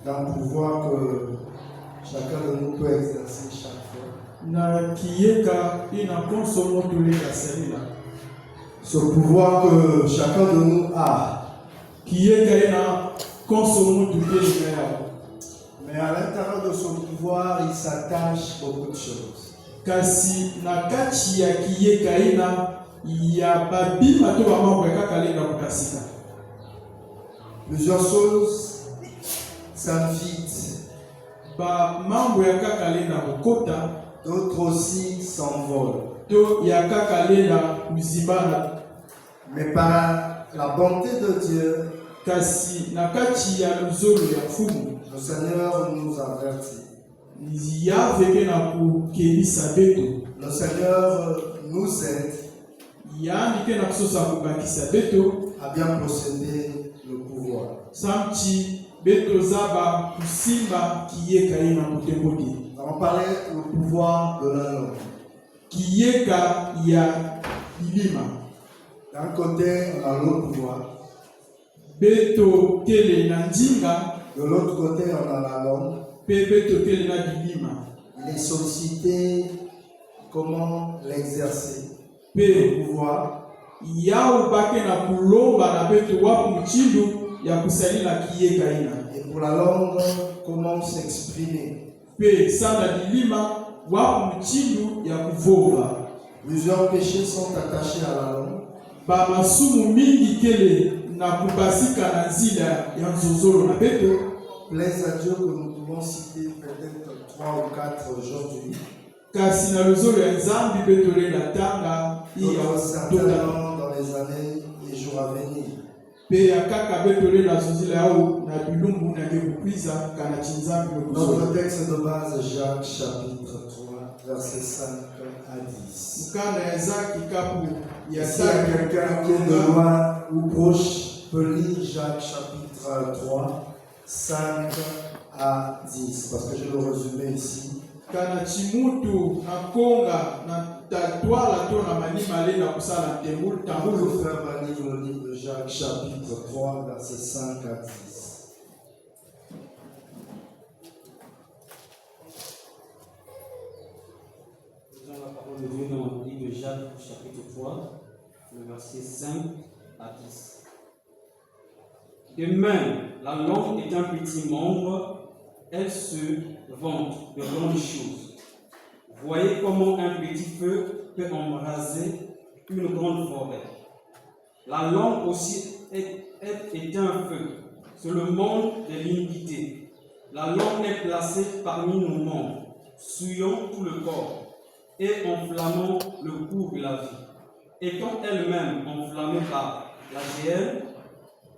d'un pouvoir que chacun de nous peut exercer chaque fois. Ce pouvoir que chacun de nous a. Mais à l'intérieur de son pouvoir, il s'attache beaucoup de choses. Plusieurs choses s'invitent. D'autres aussi s'envolent. Mais par la bonté de Dieu, le Seigneur nous avertit. Le Seigneur nous aide à bien posséder le pouvoir. On va parler du pouvoir de la langue. D'un côté, on a le pouvoir. De l'autre côté, on a la langue. Il est sollicité comment l'exercer. Le pouvoir. Et pour la langue, comment s'exprimer. Plusieurs péchés sont attachés à la langue. Plaise à Dieu que nous pouvons citer peut-être 3 ou 4 aujourd'hui. Certainement dans les années et jours à venir. Notre texte de base, Jacques chapitre 3, versets 5 à 10. Si quelqu'un qui est de loin ou proche peut lire Jacques chapitre 3, 5 à 10, parce que je le résumé ici. Le frère va lire le livre de Jacques chapitre 3, versets 5 à 10. Lisons la parole de Dieu dans le livre de Jacques chapitre 3, le verset 5 à 10. De même, la langue est un petit membre, elle se vante de grandes choses. Voyez comment un petit feu peut embraser une grande forêt. La langue aussi est un feu, c'est le monde de l'iniquité. La langue est placée parmi nos membres, souillant tout le corps et enflammant le cours de la vie. Étant elle-même enflammée par la géhenne,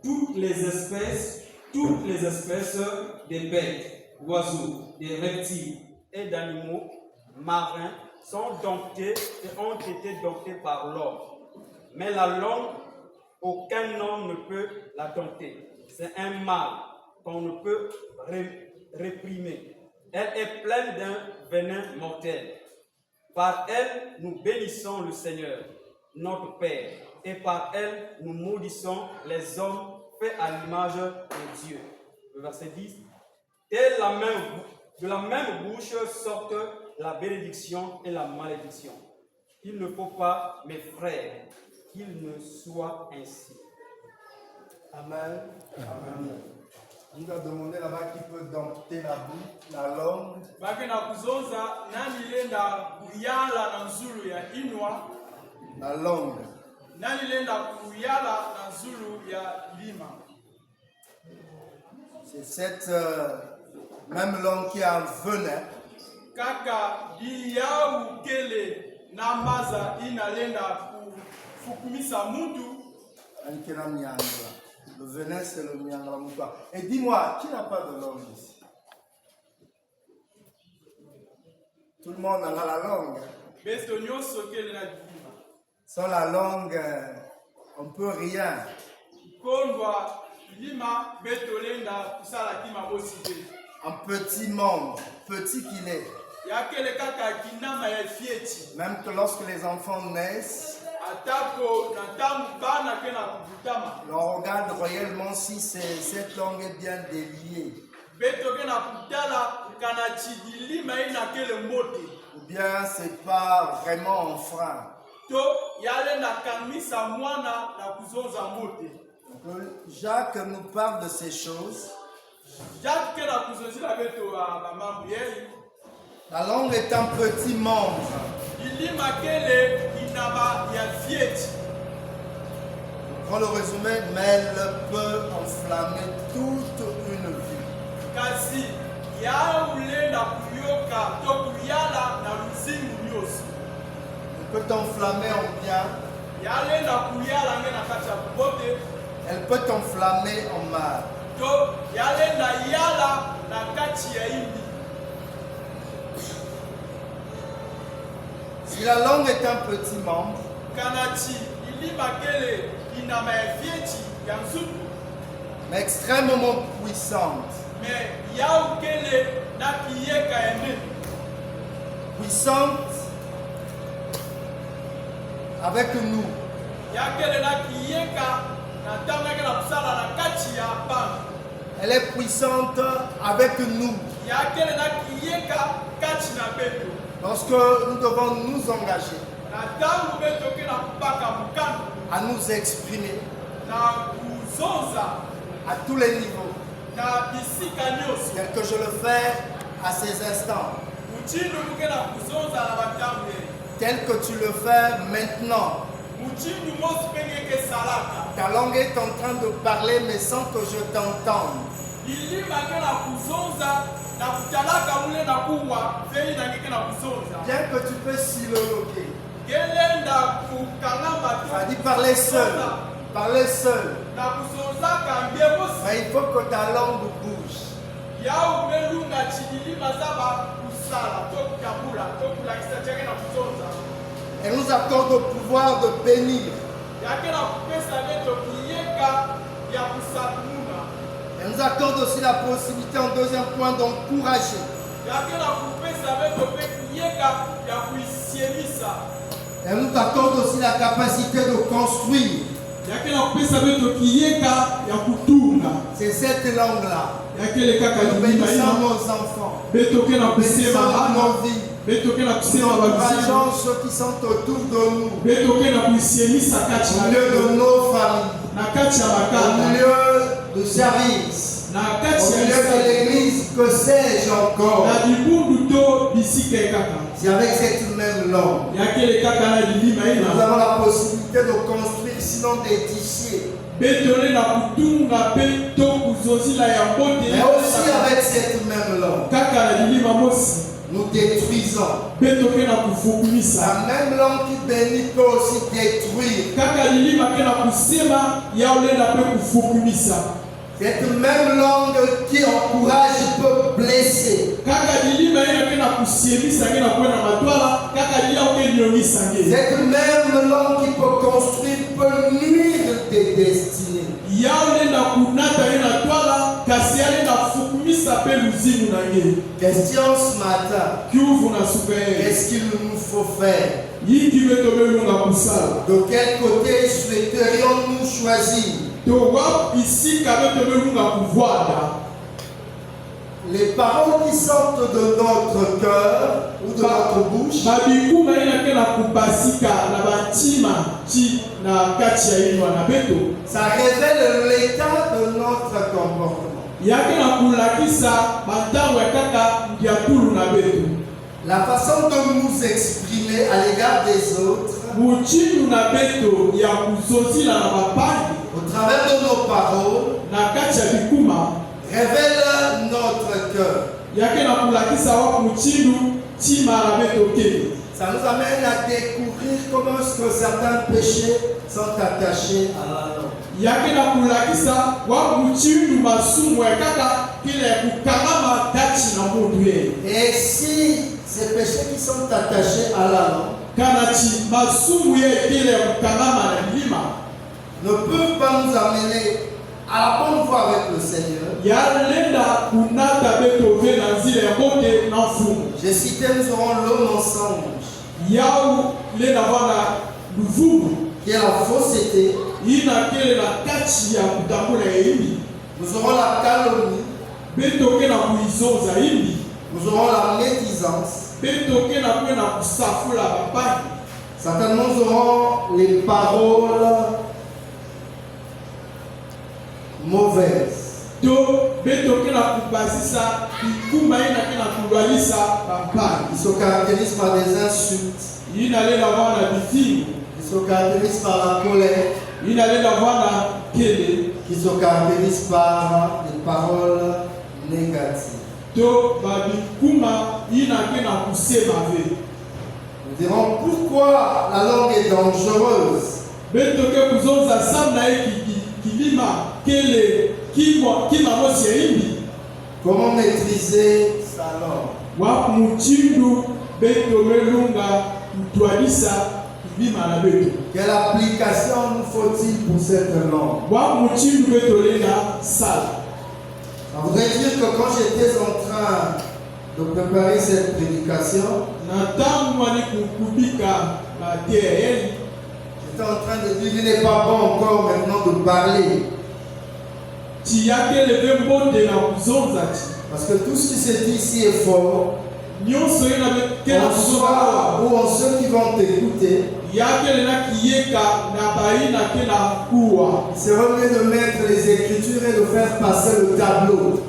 toutes les espèces des bêtes, d'oiseaux, des reptiles et d'animaux marins sont domptés et ont été domptés par l'homme. Mais la langue, aucun homme ne peut la dompter. C'est un mal qu'on ne peut réprimer. Elle est pleine d'un venin mortel. Par elle, nous bénissons le Seigneur, notre Père, et par elle, nous maudissons les hommes faits à l'image de Dieu. Le verset 10. De la même bouche sortent la bénédiction et la malédiction. Il ne faut pas, mes frères, qu'il ne soit ainsi. Amen. Amen. On nous a demandé là-bas qui peut dompter la bouche, la langue. La langue. C'est cette même langue qui a un venin. Le venin, c'est le miangamouka. Et dis-moi, qui n'a pas de langue ici? Tout le monde a la langue. Sans la langue, on ne peut rien. Un petit membre, petit qu'il est. Même que lorsque les enfants naissent, On regarde réellement si cette langue est bien déliée. Ou bien c'est pas vraiment un frein. Donc, Jacques nous parle de ces choses. La langue est un petit membre. Pour le résumé, mais elle peut enflammer toute une vie. Elle peut t'enflammer en bien. Elle peut t'enflammer en mal. Si la langue est un petit membre, mais extrêmement puissante. Puissante avec nous. Elle est puissante avec nous. Lorsque nous devons nous engager à nous exprimer à tous les niveaux, tel que je le fais à ces instants, tel que tu le fais maintenant. Ta langue est en train de parler mais sans que je t'entende. Bien que tu peux siloquer. Ça dit parler seul. Parler seul. Mais il faut que ta langue bouge. Elle nous accorde le pouvoir de bénir. Elle nous accorde aussi la possibilité, en deuxième point, d'encourager. Elle nous accorde aussi la capacité de construire. C'est cette langue-là. Nous bénissons nos enfants. Bénissons nos vies. Nous encourageons ceux qui sont autour de nous. Au milieu de nos familles. Au milieu de service. Au milieu de l'église, que sais-je encore. C'est avec cette même langue. Nous avons la possibilité de construire sinon d'édifier. Mais aussi avec cette même langue. Nous détruisons. La même langue qui bénit peut aussi détruire. Cette même langue qui encourage peut blesser. Cette même langue qui peut construire peut nuire tes destinées. Question ce matin. Qu'est-ce qu'il nous faut faire? De quel côté souhaiterions-nous choisir? Les paroles qui sortent de notre cœur ou de notre bouche, ça révèle l'état de notre comportement. La façon de nous exprimer à l'égard des autres, au travers de nos paroles, révèle notre cœur. Ça nous amène à découvrir comment est-ce que certains péchés sont attachés à la langue. Et si ces péchés qui sont attachés à la langue ne peuvent pas nous amener à la bonne voie avec le Seigneur. J'ai cité, nous aurons le mensonge. qui est la fausseté. Nous aurons la calomnie. Nous aurons la médisance. Certainement nous aurons les paroles mauvaises. Ils se caractérisent par des insultes. Ils se caractérisent par la colère. Qui se caractérisent par des paroles négatives. Nous dirons pourquoi la langue est dangereuse. Comment maîtriser sa langue? Quelle application nous faut-il pour cette langue? Ça voudrait dire que quand j'étais en train de préparer cette prédication, j'étais en train de dire qu'il n'est pas bon encore maintenant de parler. Parce que tout ce qui se dit ici est fort. En soi ou en ceux qui vont t'écouter, il serait mieux de mettre les Écritures et de faire passer le tableau.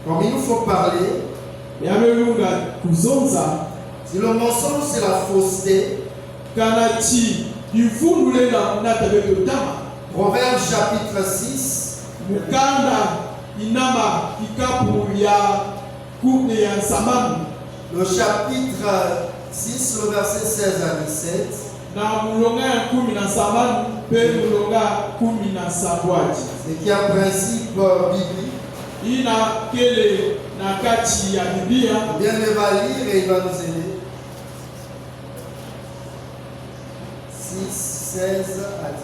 Comme il nous faut parler, si le mensonge c'est la fausseté, Proverbe chapitre 6, le chapitre 6, le verset 16 à 17. C'est qui a un principe biblique. Bien, il va lire et il va nous aider. 6, 16 à 17.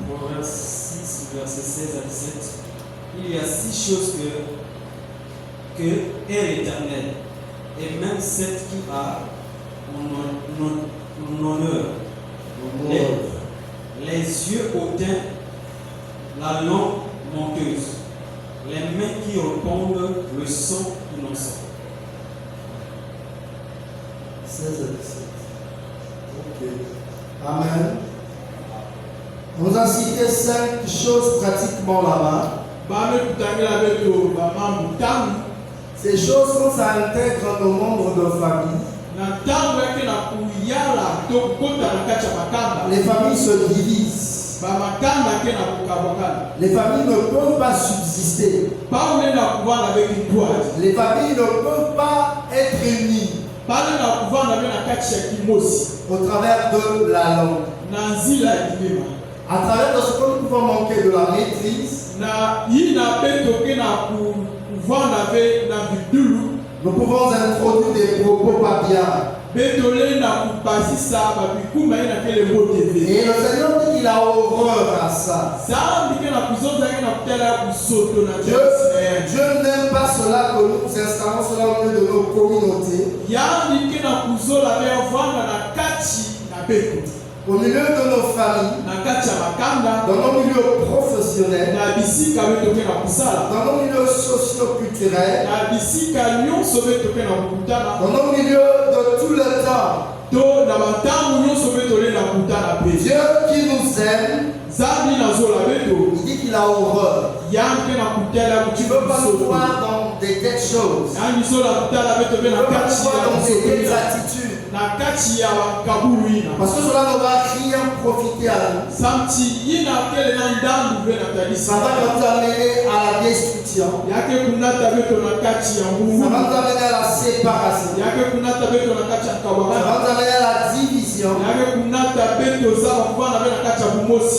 Proverbe 6, verset 16 à 17. Il y a 6 choses que est l'Éternel, et même 7 qui a en honneur. Les yeux hautains, la langue menteuse, les mains qui répandent le sang innocent. 16 à 17. Ok. Amen. On nous a cité 5 choses pratiquement là-bas. Ces choses, quand ça intègre nos membres de famille, les familles se divisent. Les familles ne peuvent pas subsister. Les familles ne peuvent pas être unies au travers de la langue. À travers de ce que nous pouvons manquer de la maîtrise, nous pouvons introduire des propos pas bien. Et le Seigneur dit qu'il a horreur à ça. Dieu n'aime pas cela que nous installons cela au milieu de nos communautés. Au milieu de nos familles, dans nos milieux professionnels, dans nos milieux socio-culturels, dans nos milieux de tout le temps. Dieu qui nous aime, il dit qu'il a horreur. Tu ne veux pas nous voir dans des telles choses. Tu ne veux pas nous voir dans des telles attitudes. Parce que cela ne va rien profiter à nous. Ça va nous amener à la destruction. Ça va nous amener à la séparation. Ça va nous amener à la division.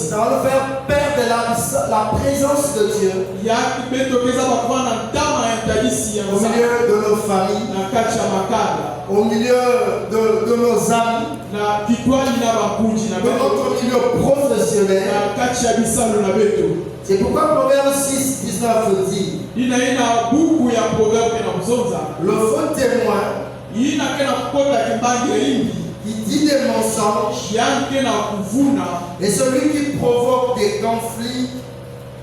Ça va nous faire perdre la présence de Dieu au milieu de nos familles. au milieu de nos amis, de notre milieu professionnel. C'est pourquoi Proverbe 6, 19 dit le faux témoin qui dit des mensonges et celui qui provoque des conflits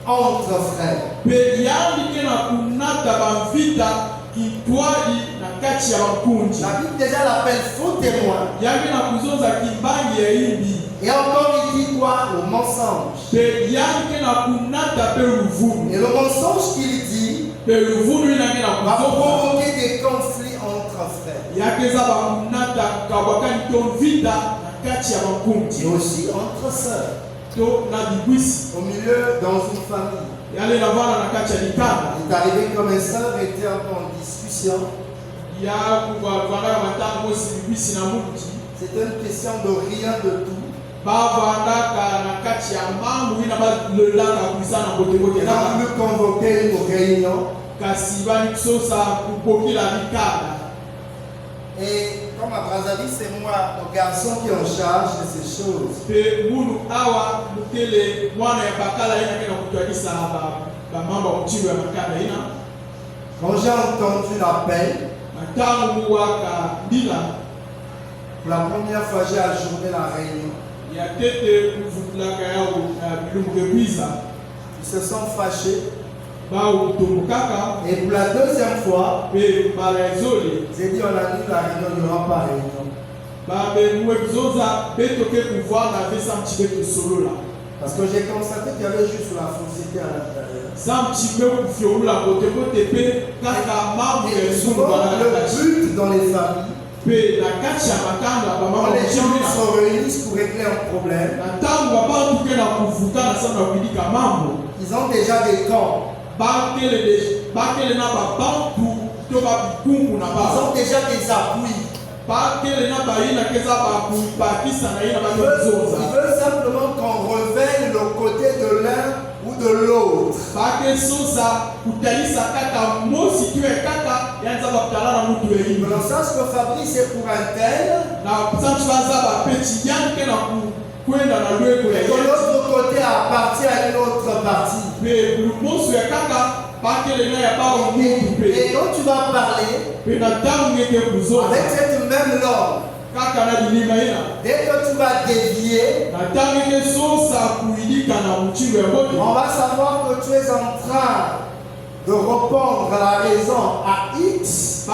entre frères. La Bible déjà l'appelle faux témoin. Et encore il dit quoi? Le mensonge. Et le mensonge qu'il dit va provoquer des conflits entre frères. Et aussi entre sœurs. Au milieu, dans une famille. Il est arrivé que mes sœurs étaient en discussion. C'était une question de rien de tout. On a voulu convoquer une réunion. Et comme à Brazzaville, c'est moi, le garçon qui est en charge de ces choses. Quand j'ai entendu l'appel, pour la première fois, j'ai ajourné la réunion. Ils se sont fâchés. Et pour la deuxième fois, j'ai dit on annule la réunion, il n'y aura pas réunion. Parce que j'ai constaté qu'il y avait juste la fausseté à l'intérieur. Et souvent, le but dans les familles, quand les gens se réunissent pour régler un problème, ils ont déjà des camps. Ils ont déjà des appuis. Ils veulent simplement qu'on révèle le côté de l'un ou de l'autre. Le sens que Fabrice est pour un tel, et de l'autre côté appartient à une autre partie. Et quand tu vas parler avec cette même langue, dès que tu vas dévier, on va savoir que tu es en train de répondre à la raison à X.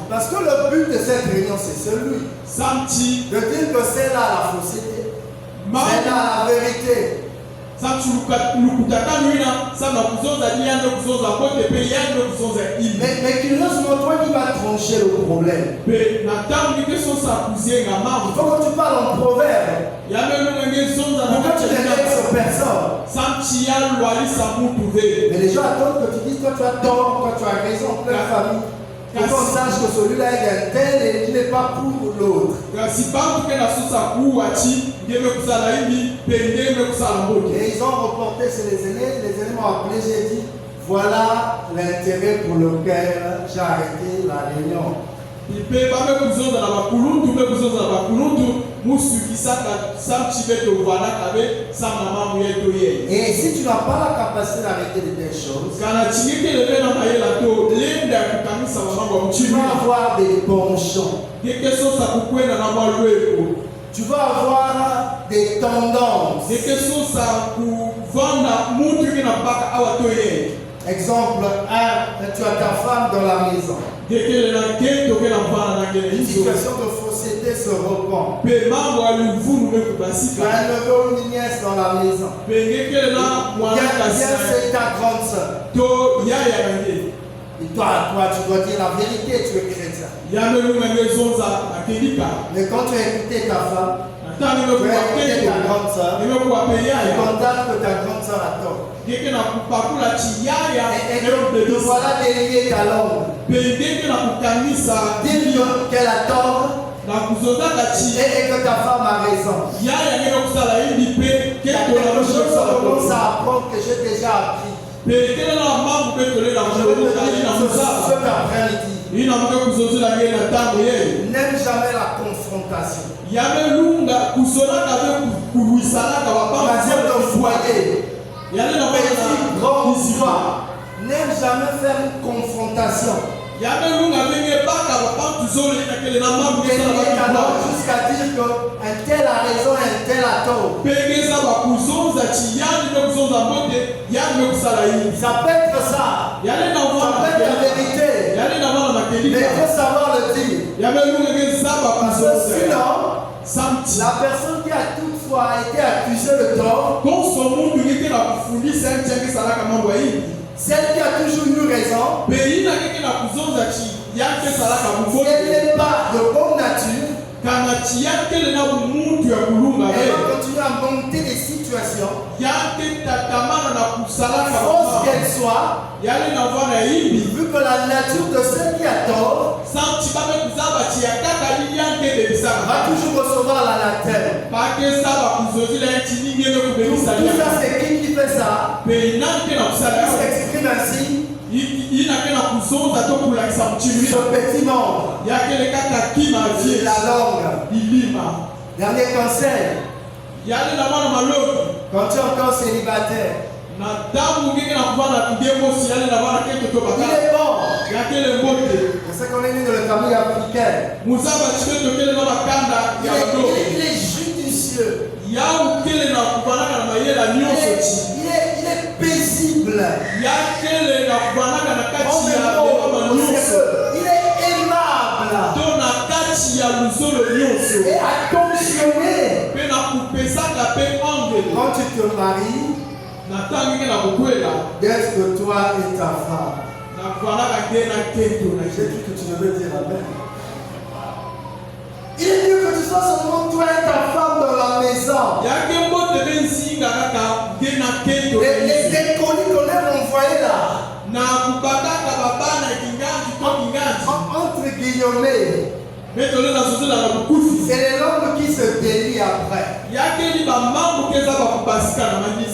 Parce que le but de cette réunion, c'est celui de dire que c'est là la fausseté, c'est là la vérité. Mais curieusement, toi qui vas trancher le problème, il faut que tu parles en proverbe. Pourquoi tu n'exerces personne? Mais les gens attendent que tu dises toi tu as tort, toi tu as raison en pleine famille. Pour qu'on sache que celui-là est un tel et il n'est pas pour l'autre. Et ils ont reporté chez les aînés m'ont appelé, j'ai dit, voilà l'intérêt pour lequel j'ai arrêté la réunion. Et si tu n'as pas la capacité d'arrêter de telles choses, tu vas avoir des penchants. Tu vas avoir des tendances. Exemple 1, tu as ta femme dans la maison. Une situation de fausseté se répand. Tu as un neveu ou une nièce dans la maison. Viens, c'est ta grande soeur. Et toi, tu dois dire la vérité, tu es chrétien. Mais quand tu as écouté ta femme, tu as écouté ta grande soeur, tu condamnes que ta grande soeur a tort. Et que voilà délier ta langue. Dis qu'elle a tort. Et que ta femme a raison. Quelque chose commence à apprendre que j'ai déjà appris. Je vais te dire ce qu'après-midi. N'aime jamais la confrontation. Troisième de foyer. Petit, grand, soit. N'aime jamais faire une confrontation. Jusqu'à dire qu'un tel a raison, un tel a tort. Ça peut être ça. Ça peut être la vérité. Mais il faut savoir le dire. Parce que sinon, la personne qui a toutefois été accusée de tort, celle qui a toujours eu raison, si elle n'est pas de bonne nature, elle va continuer à monter des situations, fausses qu'elles soient, vu que la nature de celle qui a tort va toujours recevoir la laterne. Tout ça, c'est qui fait ça? Il s'exprime ainsi. Ce petit membre, la langue. Dernier conseil, quand tu es encore célibataire, il est bon. C'est ça qu'on est né dans la famille africaine. Il est judicieux. Il est paisible. Il est aimable. Et attentionné. Quand tu te maries, d'être que toi et ta femme. J'ai dit que tu devais dire amen. Il est mieux que tu sois seulement toi et ta femme dans la maison. Les décolis qu'on a envoyés là, entre guillemets, c'est les langues qui se délient après.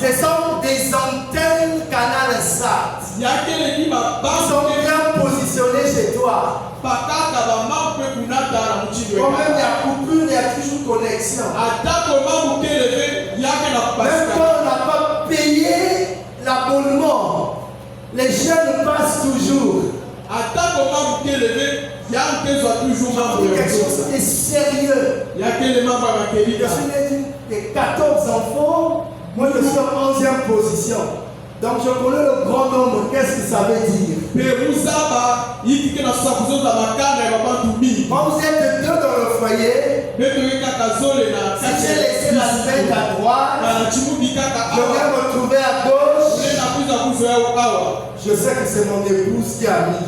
Ce sont des antennes canal SAT. Ils sont bien positionnés chez toi. Quand même il y a coupure, il y a toujours connexion. Même quand on n'a pas payé l'abonnement, les jeunes passent toujours. Quelque chose de sérieux. Je suis né des 14 enfants, moi je suis en 11e position. Donc je connais le grand nombre, qu'est-ce que ça veut dire? Quand vous êtes deux dans le foyer, si j'ai laissé la tête à droite, je vais me retrouver à gauche. Je sais que c'est mon épouse qui a mis.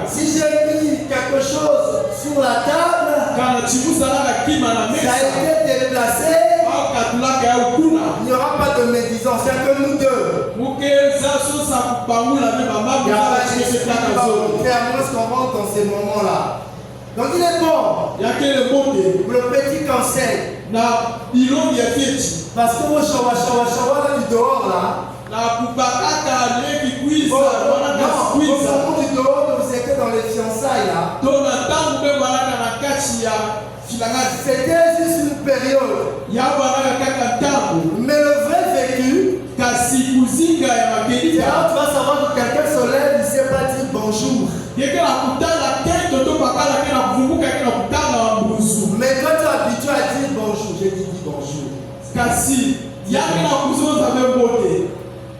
Si j'ai mis quelque chose sur la table, ça a été déplacé, il n'y aura pas de médisance, c'est que nous deux. Il y a moins qu'on rentre dans ces moments-là. Donc il est bon. Le petit conseil. Parce que moi, shawa là du dehors là. Au moment du dehors, vous étiez dans les fiançailles là. C'était juste une période. Mais le vrai vécu, c'est là où tu vas savoir que quelqu'un se lève, il ne sait pas dire bonjour. Mais quand tu es habitué à dire bonjour, j'ai dit bonjour.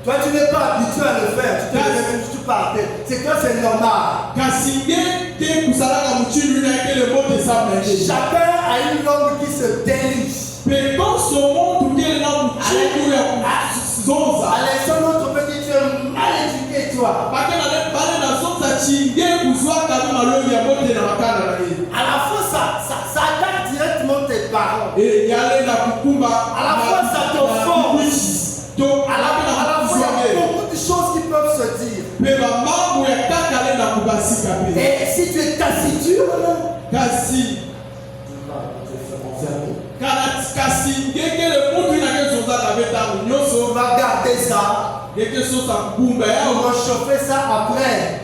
Toi, tu n'es pas habitué à le faire. Tu te lèves même tu parles. C'est toi, c'est normal. Chacun a une langue qui se déliche. À l'instant, notre petit, tu es mal éduqué, toi. À la fois, ça attaque directement tes parents. À la fois, ça t'offense. À la fois, il y a beaucoup de choses qui peuvent se dire. Et si tu es taciturne, On va chauffer ça après.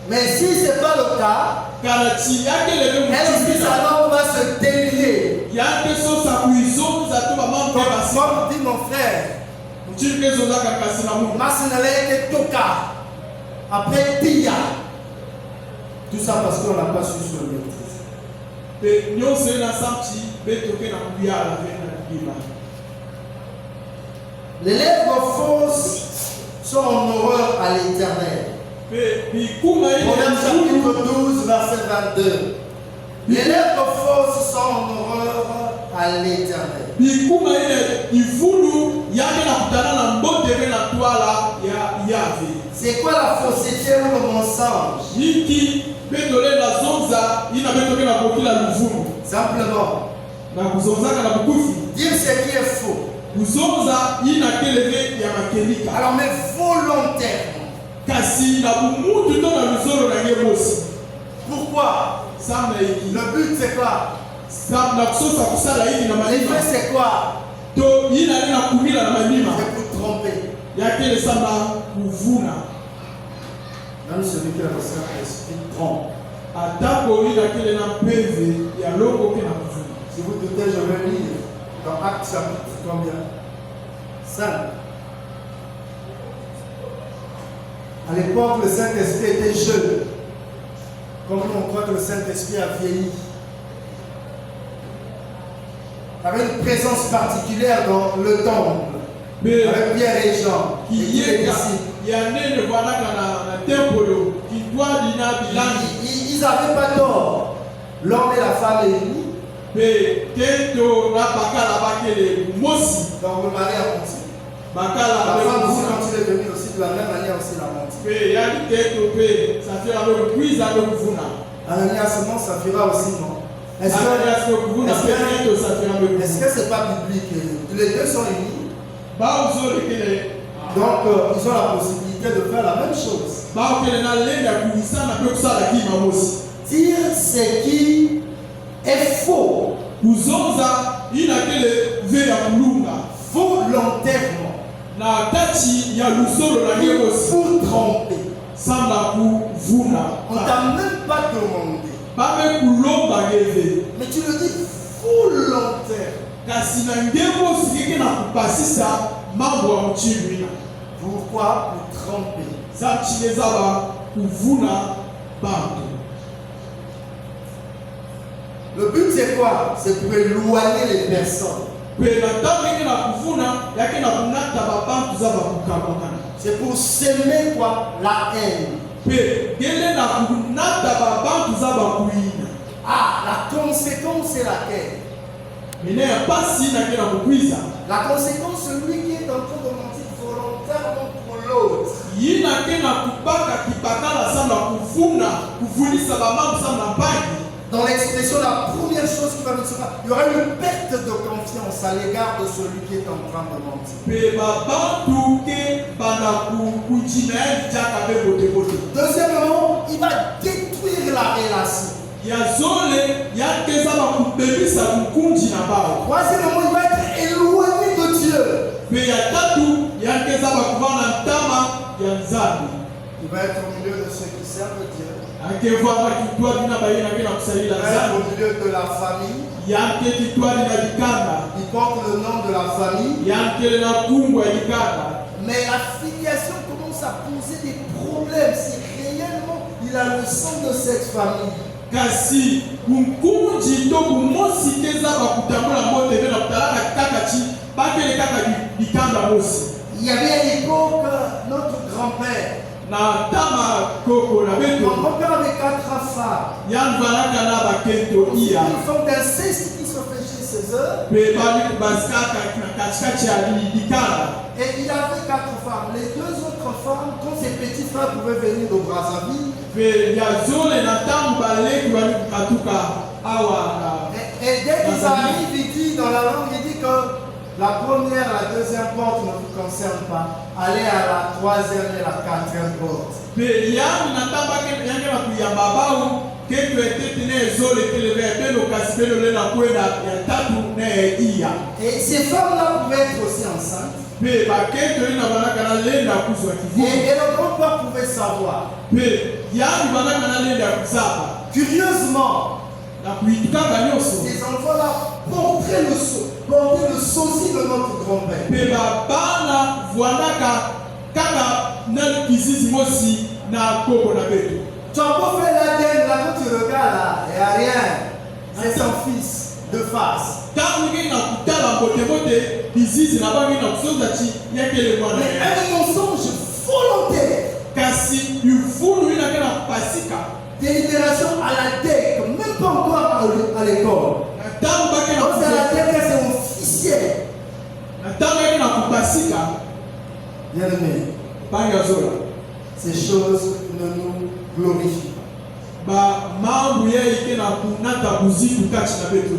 Mais si ce n'est pas le cas, alors on va se délier. Comme dit mon frère, après Tia. Tout ça parce qu'on n'a pas su se maîtriser. Les lèvres fausses sont en horreur à l'Éternel. Proverbe chapitre 12, verset 22. Les lèvres fausses sont en horreur à l'Éternel. C'est quoi la fausseté ou le mensonge? Simplement dire ce qui est faux. Alors mais volontairement. Pourquoi? Le but c'est quoi? L'effet c'est quoi? C'est pour tromper. Même celui qui a le Saint-Esprit trompe. Si vous doutez, je vais lire dans Actes chapitre combien? 5. À l'époque, le Saint-Esprit était jeune. Comme nous, on croit que le Saint-Esprit a vieilli. Il avait une présence particulière dans le temple. Avec Pierre et Jean. Ils n'avaient pas tort. L'homme et la femme unis. Donc le mari a menti. La femme aussi, quand il est venu aussi, de la même manière aussi, la menti. Ananias non, Saphira aussi non. Est-ce que c'est pas biblique? Les deux sont unis. Donc ils ont la possibilité de faire la même chose. Dire ce qui est faux. Volontairement. Pour tromper. On t'a même pas demandé. Mais tu le dis volontairement. Pourquoi? Pour tromper. Le but c'est quoi? C'est pour éloigner les personnes. C'est pour s'aimer quoi? La haine. Ah, la conséquence c'est laquelle? La conséquence, celui qui est en train de mentir volontairement pour l'autre. Dans l'expression, la première chose qui va nous dire, il y aura une perte de confiance à l'égard de celui qui est en train de mentir. Deuxièmement, il va détruire la relation. Troisièmement, il va être éloigné de Dieu. Il va être au milieu de ceux qui servent Dieu. Il va être au milieu de la famille. Il porte le nom de la famille. Mais la filiation commence à poser des problèmes si réellement il a le sang de cette famille. Il y avait à l'époque notre grand-père. Mon grand-père avait 4 femmes. Ils font d'inceste qui se fait chez ses œuvres. Et il avait 4 femmes. Les 2 autres femmes, quand ses petits frères pouvaient venir de Brazzaville, et dès qu'ils arrivent, il dit dans la langue, il dit que la première, la deuxième porte ne vous concerne pas. Allez à la 3e et la 4e porte. Et ces femmes-là pouvaient être aussi enceintes. Et le grand-père pouvait savoir. Curieusement, ces enfants-là portaient le sosie de notre grand-père. Tu as beau faire l'ADN, là quand tu regardes là, il n'y a rien. C'est son fils de face. Mais un mensonge volontaire. Délibération à la tête, même pas encore à l'école. Quand c'est à la tête, c'est officiel. Bien aimé, ces choses ne nous glorifient pas.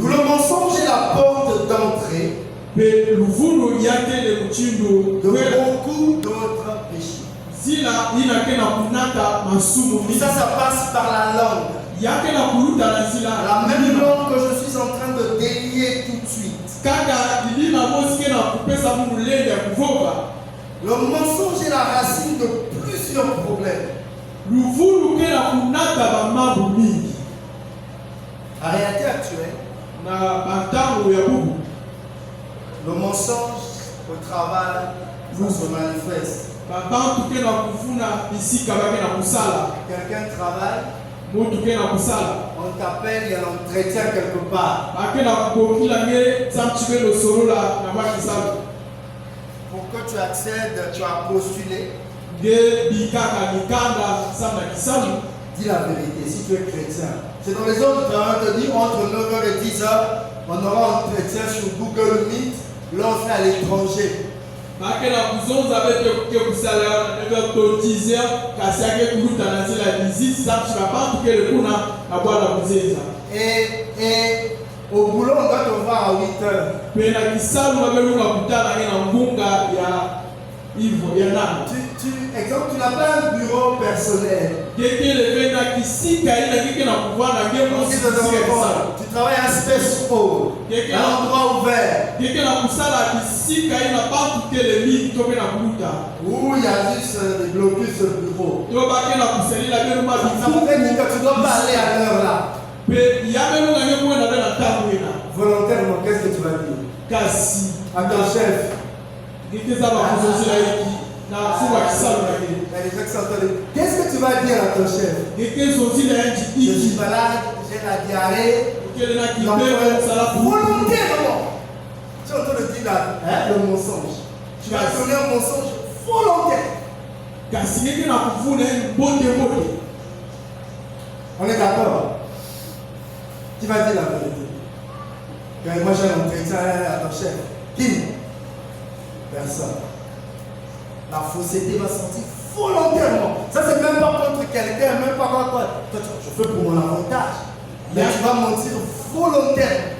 Le mensonge est la porte d'entrée de beaucoup d'autres péchés. Et ça passe par la langue. La même langue que je suis en train de délier tout de suite. Le mensonge est la racine de plusieurs problèmes. La réalité actuelle, le mensonge au travail, ça se manifeste. Quelqu'un travaille, on t'appelle, il y a l'entretien quelque part. Pour que tu accèdes, tu as postulé. Dis la vérité, si tu es chrétien. C'est dans les autres travail, te dit entre 9h et 10h, on aura un entretien sur Google Meet, l'on fait à l'étranger. Et au boulot, on doit te voir à 8h. Exemple, tu n'as pas un bureau personnel. Tu travailles à un space hall, un endroit ouvert. Où il y a juste des blocus sur le bureau. Ça veut dire que tu dois pas aller à l'heure là. Volontairement, qu'est-ce que tu vas dire à ton chef? Qu'est-ce que tu vas dire à ton chef? Je suis malade, j'ai la diarrhée. Volontairement. Tu es en train de dire là, le mensonge. Tu vas donner un mensonge volontaire. On est d'accord? Tu vas dire la vérité. Moi j'ai un entretien à ton chef. Qui? Personne. La fausseté va sortir volontairement. Ça, c'est même pas contre quelqu'un, même pas contre quoi. Je fais pour mon avantage. Mais tu vas mentir volontairement.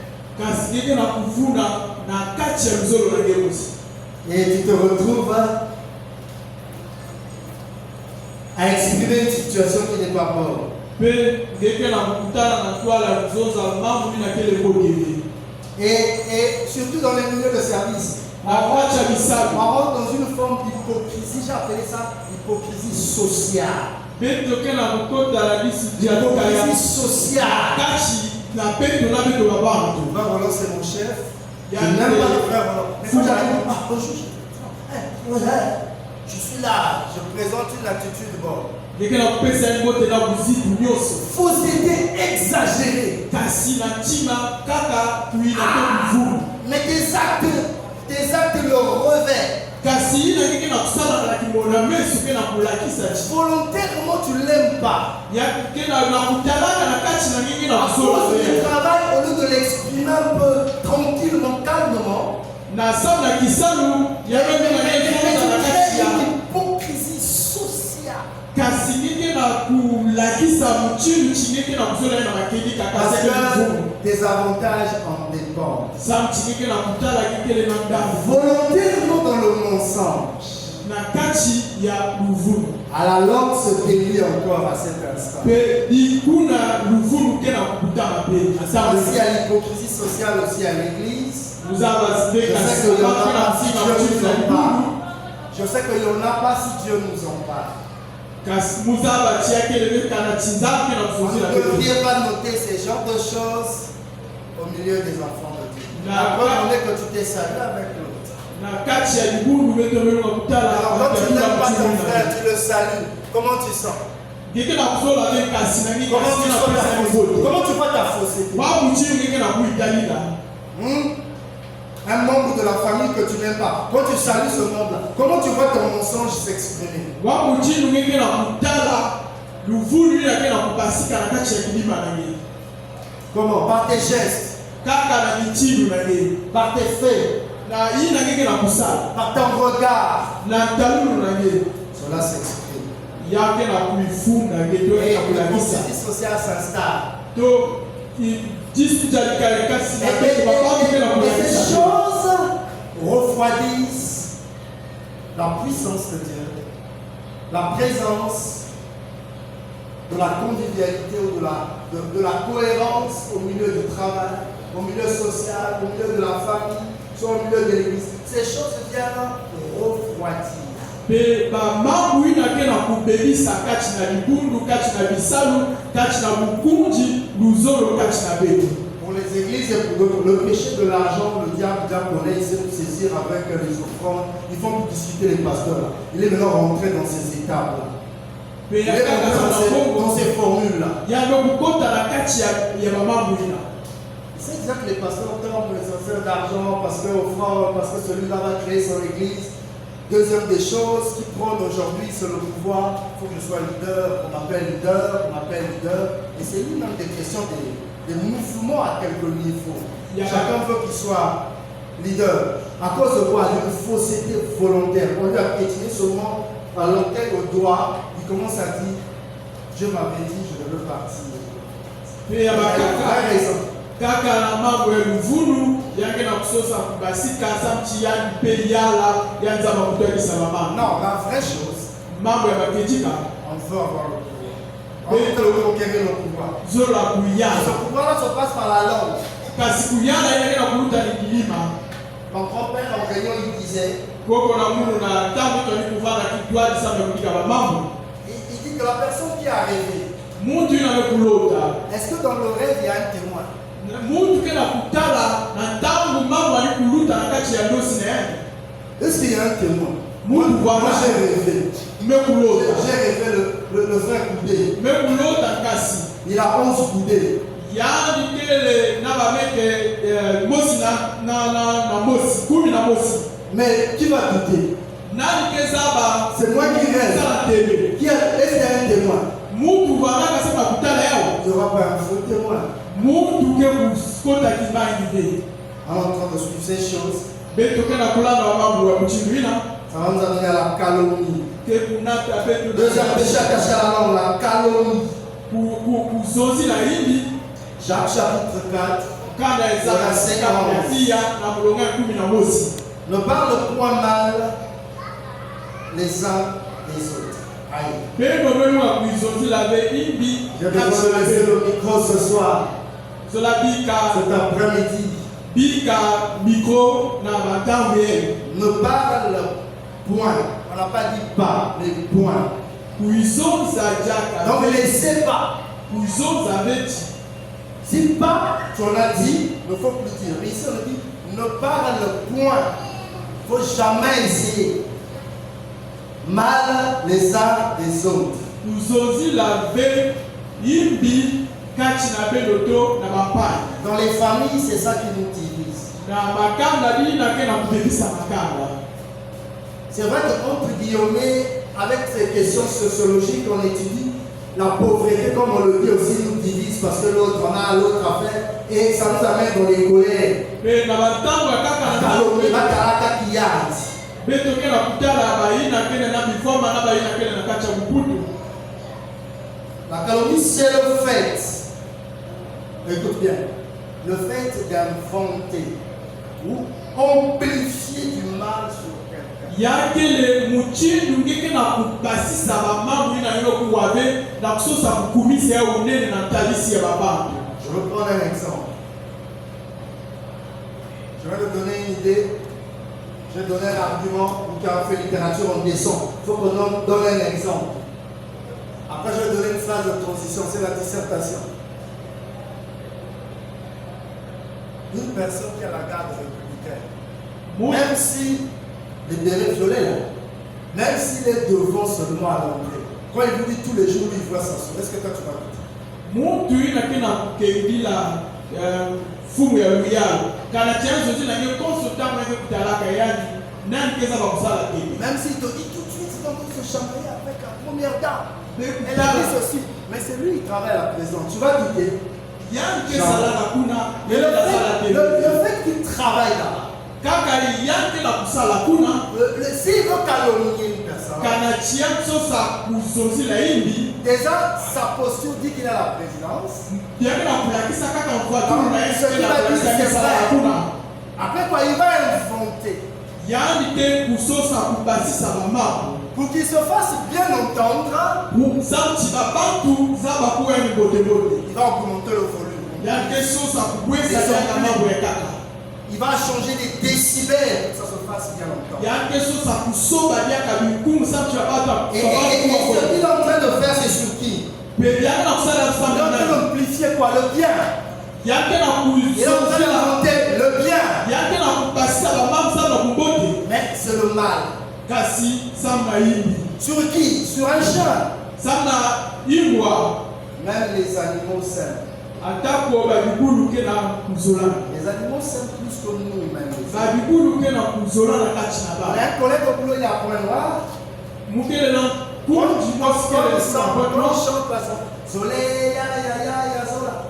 Et tu te retrouves à exprimer une situation qui n'est pas bonne. Et surtout dans les milieux de service. On rentre dans une forme d'hypocrisie, j'ai appelé ça l'hypocrisie sociale. L'hypocrisie sociale. Tu vas Roland, c'est mon chef. Je n'aime pas le frère Roland. Mais quand j'arrive, bonjour, je suis là, je présente une attitude bonne. Fausseté exagérée. Mais tes actes le revêtent. Volontairement, tu ne l'aimes pas. À cause du travail, au lieu de l'exprimer un peu tranquillement, calmement, il y a une hypocrisie sociale. Parce que tes avantages en dépendent. Volontairement dans le mensonge. À la langue se délie encore à cet instant. Ainsi à l'hypocrisie sociale aussi à l'église. Je sais qu'il y en a pas si Dieu nous en parle. Je sais qu'il y en a pas si Dieu nous en parle. Vous ne devriez pas noter ces genres de choses au milieu des enfants de Dieu. La preuve en est que tu t'es salué avec l'autre. Alors quand tu n'aimes pas ton frère, tu le salues. Comment tu sens? Comment tu vois ta fausseté? Un membre de la famille que tu n'aimes pas, quand tu salues ce membre-là, comment tu vois ton mensonge s'exprimer? Comment? Par tes gestes, par tes faits, par ton regard. Cela s'exprime. Et l'hypocrisie sociale s'installe. Et ces choses refroidissent la puissance de Dieu, la présence de la convivialité ou de la cohérence au milieu du travail, au milieu social, au milieu de la famille, soit au milieu de l'église. Ces choses viennent refroidir. Pour les églises et pour le péché de l'argent, le diable connaît, il sait nous saisir avec les offrandes. Il faut nous discuter les pasteurs là. Il est maintenant rentré dans ces étapes là. Il est rentré dans ces formules là. C'est exact que les pasteurs ont les affaires d'argent parce que celui-là va créer son église. Deuxième des choses qui prônent aujourd'hui, c'est le pouvoir. Il faut que je sois leader, on m'appelle leader. Et c'est l'une des questions des mouvements à quelque niveau. Chacun veut qu'il soit leader. À cause de quoi? D'une fausseté volontaire. On lui a piétiné seulement à l'orteil au doigt. Il commence à dire, Dieu m'avait dit, je devais partir. Il y a raison. Non, la vraie chose, on veut avoir le pouvoir. On veut conquérir le pouvoir. Ce pouvoir-là se passe par la langue. Mon grand-père en réunion, il disait, il dit que la personne qui a rêvé, est-ce que dans le rêve il y a un témoin? Est-ce qu'il y a un témoin? Moi j'ai rêvé. J'ai rêvé le frère Koudé. Il a 11 coudées. Mais qui va douter? C'est moi qui rêve. Est-ce qu'il y a un témoin? Il n'y aura pas un faux témoin. En train de suivre ces choses, ça va nous amener à la calomnie. Deuxième péché caché à la langue, la calomnie. Jacques chapitre 4, verset 11. Ne parle point mal les uns des autres. Aïe. Je vais vous laisser le micro ce soir. Cet après-midi. Ne parle point. On n'a pas dit pas, mais point. Donc ne laissez pas. Si pas, tu en as dit, il ne faut plus dire. Mais ici on dit, ne parle point. Il ne faut jamais essayer. Mal les uns des autres. Dans les familles, c'est ça qui nous divise. C'est vrai qu'entre guillemets, avec ces questions sociologiques qu'on étudie, la pauvreté, comme on le dit aussi, nous divise parce que l'autre en a l'autre à faire et ça nous amène dans les colères. La calomnie, c'est le fait, écoute bien, le fait d'inventer ou amplifier du mal sur quelqu'un. yakele muchindu ngeke na kubasisa bamamu ina yo kuwabe na kusosa kukumisa ya unene na talisi ya babantu. Je vais prendre un exemple. Je vais te donner une idée. Je vais donner un argument. Nous qui avons fait littérature, on descend. Il faut qu'on donne un exemple. Après, je vais donner une phrase de transition. C'est la dissertation. Une personne qui a la garde républicaine, même si les bérets violets là, même s'il est devant seulement à l'entrée, quand il vous dit tous les jours, il voit sa soeur, est-ce que toi tu vas dire? Muntu inakena keidila fumu ya luyalo kana chanzo zina nyo consultant mwenye kutalaka yani nani keza bakusala kile même s'il te dit tout de suite c'est en train de se chambrer avec la première dame elle a dit ceci mais c'est lui qui travaille à la prison tu vas douter yani keza la kuna mais le fait qu'il travaille là kaka yanke la kusala kuna s'il veut calomnier une personne kana chiamso sa kuzozi la imbi déjà sa posture dit qu'il a la présidence bien que la kulakisa kaka mvoiture na ce qu'il a dit c'est vrai après quoi il va inventer yani te kusosa kubasisa mama pour qu'il se fasse bien entendre zamti babantu zaba kuwa ni bote il va augmenter le volume yanke sosa kubwesa ya mambo ya kaka il va changer les décibels pour que ça se fasse bien longtemps. Et ce qu'il est en train de faire, c'est sur qui? Il est en train d'amplifier quoi? Le bien. Il est en train d'inventer le bien. Mais c'est le mal. Sur qui? Sur un chien. Même les animaux s'aiment. Les animaux s'aiment plus que nous, même. Un collègue au boulot, il a un point noir. Quand on chante la chanson, soleil,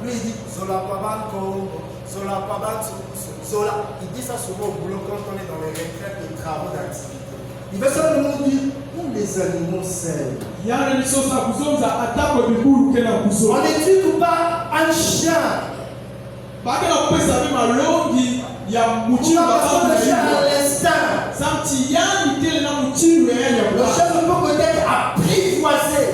lui il dit Zola Pabanko, Zola Pabanko, Zola. Il dit ça souvent au boulot quand on est dans les retraites de travaux d'activité. Il veut seulement dire où les animaux s'aiment. On n'éduque pas un chien. On a le chien à l'instinct. Le chien ne peut peut-être apprivoiser.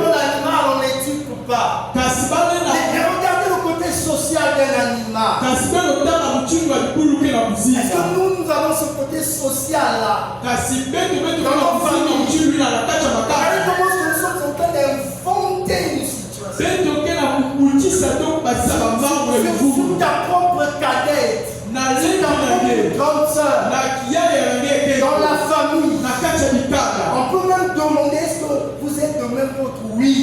L'animal, on n'éduque pas. Mais regardez le côté social d'un animal. Est-ce que nous avons ce côté social là? Dans nos familles. Regardez comment nous sommes en train d'inventer une situation. Sur ta propre cadette. Sur ta propre grande soeur. Dans la famille. On peut même demander est-ce que vous êtes de même votre oui.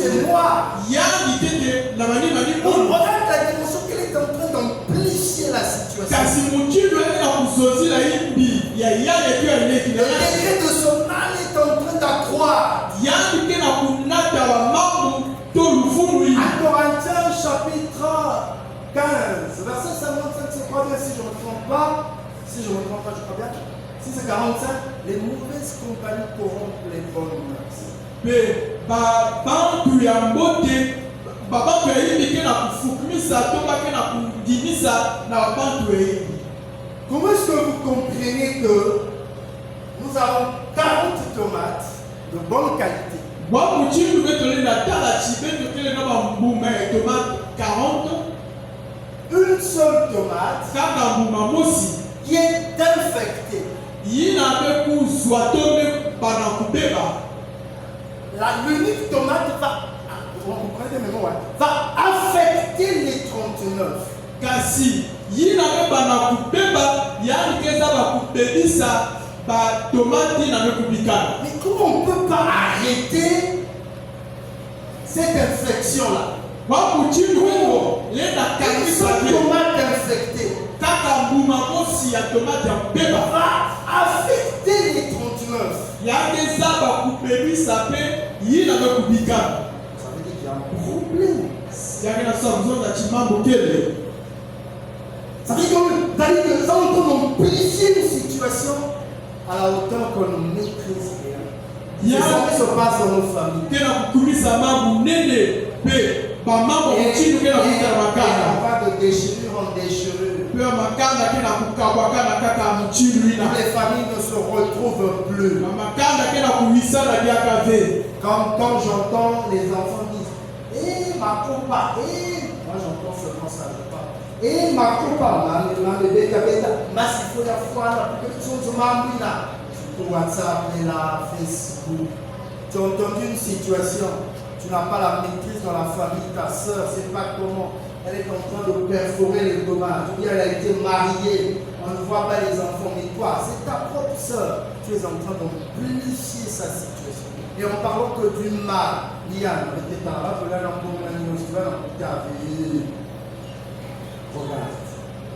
C'est moi. On regarde la dimension qu'elle est en train d'amplifier la situation. Le degré de son mal est en train d'accroître. À Corinthiens chapitre 15, verset 55, c'est quoi bien si je ne me trompe pas? Si je ne me trompe pas, je crois bien. Si c'est 45, les mauvaises compagnies corrompent les bonnes mœurs. Comment est-ce que vous comprenez que nous avons 40 tomates de bonne qualité? Une seule tomate qui est infectée. L'unique tomate va affecter les 39. Mais comment on ne peut pas arrêter cette infection-là? Une seule tomate infectée va affecter les 39. Ça veut dire qu'il y a un problème. Ça veut dire que ça on amplifier une situation à la hauteur qu'on ne maîtrise rien. C'est ça qui se passe dans nos familles. on va de déchirure en déchirure. Les familles ne se retrouvent plus. Comme quand j'entends les enfants dire ma coupa, moi j'entends seulement ça, je parle. Ma coupa, sur WhatsApp et là, Facebook. Tu as entendu une situation, tu n'as pas la maîtrise dans la famille, ta soeur, c'est pas comment. Elle est en train de perforer les dommages. Ou bien elle a été mariée, on ne voit pas les enfants, mais toi, c'est ta propre soeur. Tu es en train d'amplifier sa situation. Et en parlant que du mal, Liane, regarde,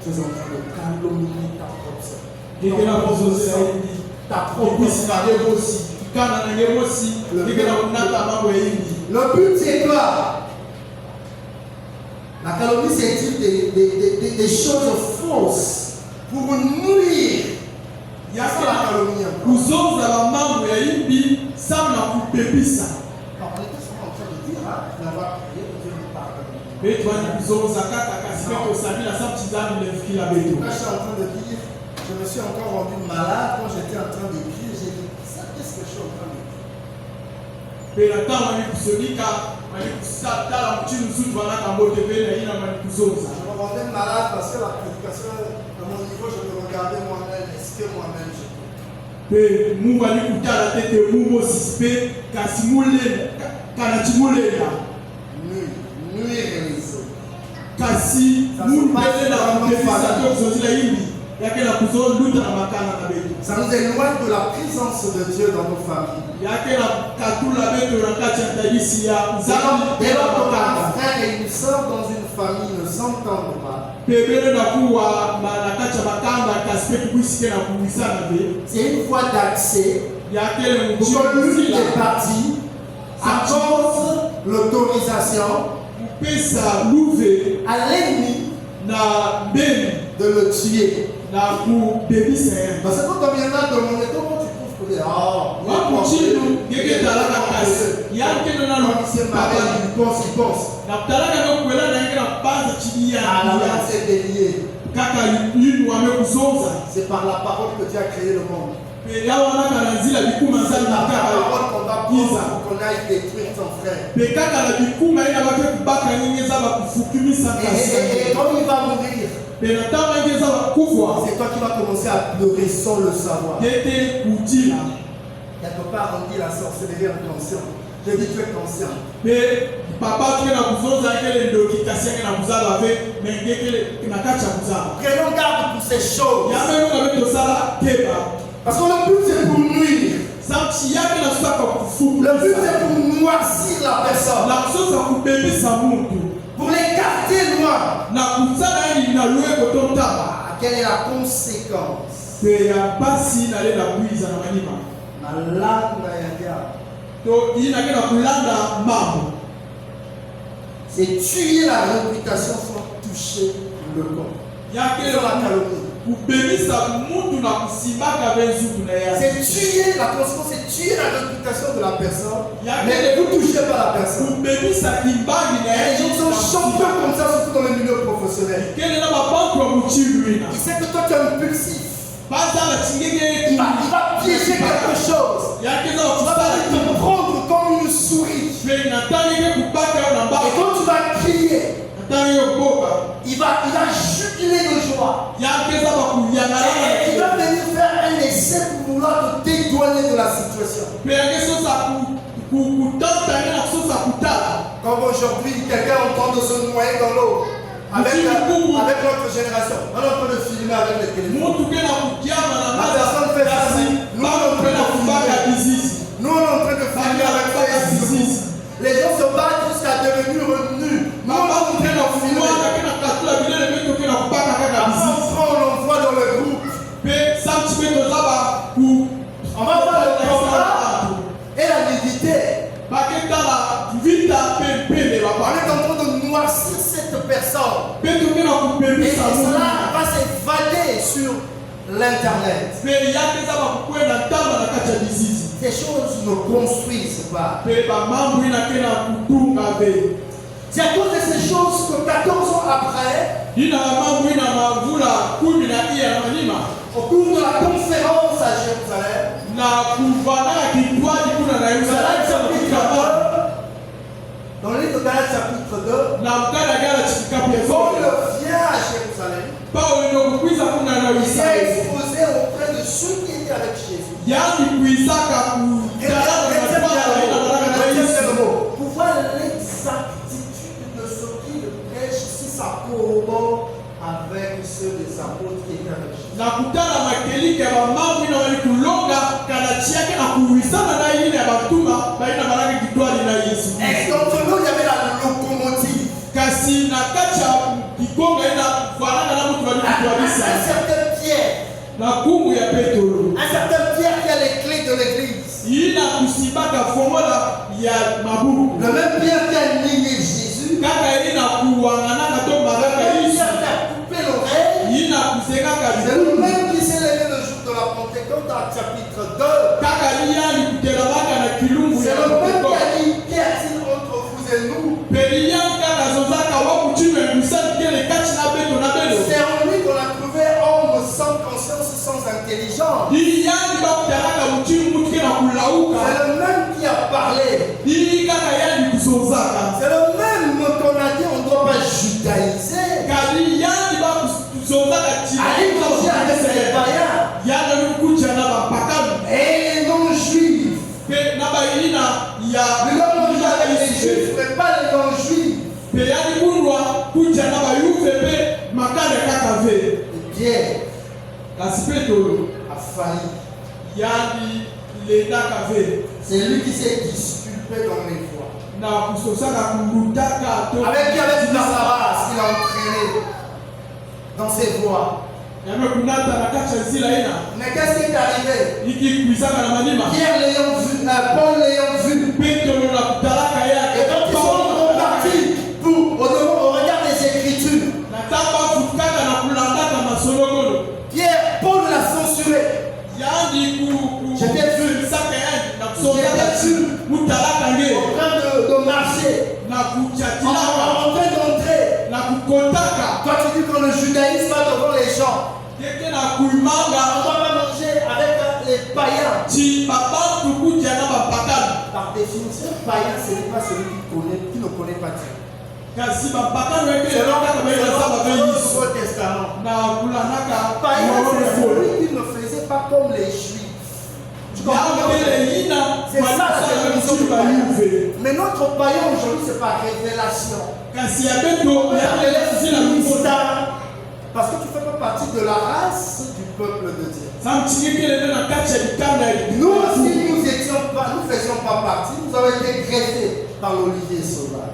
tu es en train de calomnier ta propre soeur. Ta propre soeur aussi. Le but c'est quoi? La calomnie, c'est des choses fausses pour nuire. Il y a ça la calomnie. On était souvent en train de dire, d'avoir prié que Dieu nous pardonne. Là, je suis en train de dire, je me suis encore rendu malade quand j'étais en train de prier. J'ai dit, ça, qu'est-ce que je suis en train de dire? Je me rendais malade parce que la prédication, à mon niveau, je me regardais moi-même. Est-ce que moi-même je nuire les autres. Ça nous éloigne de la présence de Dieu dans nos familles. Dès lors qu'un frère et une soeur dans une famille ne s'entendent pas, c'est une voie d'accès pour que l'une des parties accorde l'autorisation à l'ennemi de le tuer. Parce que quand on viendra demander comment tu trouves que c'est par la parole que Dieu a créé le monde. C'est la parole qu'on va prendre pour qu'on aille détruire ton frère. Et quand il va mourir, c'est toi qui vas commencer à pleurer sans le savoir. Quelque part, on dit la sorcellerie inconsciente. Je dis tu es conscient. Prenons garde pour ces choses. Parce que le but c'est pour nuire. Le but c'est pour noircir la personne. Pour l'écarter loin. Quelle est la conséquence? C'est tuer la réputation sans toucher le corps. C'est la calomnie. C'est tuer la conséquence, c'est tuer la réputation de la personne. Mais vous ne touchez pas la personne. Les gens sont champions comme ça, surtout dans le milieu professionnel. Il sait que toi tu es impulsif. Il va piéger quelque chose. Il va te prendre comme une souris. Et quand tu vas crier, il va jubiler de joie. Et il va venir faire un essai pour vouloir te dédouaner de la situation. Comme aujourd'hui, quelqu'un est en train de se noyer dans l'eau. Avec notre génération, on est en train de filmer avec les téléphones. La personne fait ceci, nous on est en train de filmer avec Facebook. Les gens se battent jusqu'à devenir nus. Nous on est en train de filmer. Après on l'envoie dans le groupe. On va voir le combat et la nudité. On est en train de noircir cette personne. Et cela va s'évader sur l'internet. Ces choses ne construisent pas. C'est à cause de ces choses que 14 ans après, au cours de la conférence à Jérusalem, dans le livre de Galates chapitre 2, Paul vient à Jérusalem. Il s'est exposé auprès de ceux qui étaient avec Jésus. Pour voir l'exactitude de ce qu'il prêche, si ça corrobore avec ceux des apôtres qui étaient avec Jésus. Et d'entre nous, il y avait la locomotive. Un certain Pierre. Un certain Pierre qui a les clés de l'église. Le même Pierre qui a nié Jésus. Le même Pierre qui a coupé l'oreille. C'est le même qui s'est levé le jour de la Pentecôte dans chapitre 2. C'est le même qui a dit, qu'y a-t-il entre vous et nous? C'est en lui qu'on a trouvé homme sans conscience, sans intelligence. C'est le même qui a parlé. C'est le même qu'on a dit on ne doit pas judaïser. Aller manger avec les païens. Et les non-juifs. Il doit manger avec les juifs, mais pas les non-juifs. Et Pierre a failli. C'est lui qui s'est disculpé dans les voies. Avec qui? Avec Barnabas qu'il a entraîné dans ses voies. Mais qu'est-ce qui est arrivé? Pierre l'ayant vu, Paul l'ayant vu. Et quand ils sont repartis au regard des Écritures, Pierre, Paul l'a censuré. J'étais vu en train de marcher, en train d'entrer. Toi tu dis qu'on ne judaïse pas devant les gens. On ne doit pas manger avec les païens. Par définition, païen, ce n'est pas celui qui ne connaît pas Dieu. Selon le Testament, païen, c'est celui qui ne faisait pas comme les Juifs. C'est ça la définition du païen. Mais notre païen aujourd'hui, c'est par révélation. Parce que tu ne fais pas partie de la race du peuple de Dieu. Nous aussi, nous ne faisions pas partie. Nous avons été greffés par l'olivier sauvage.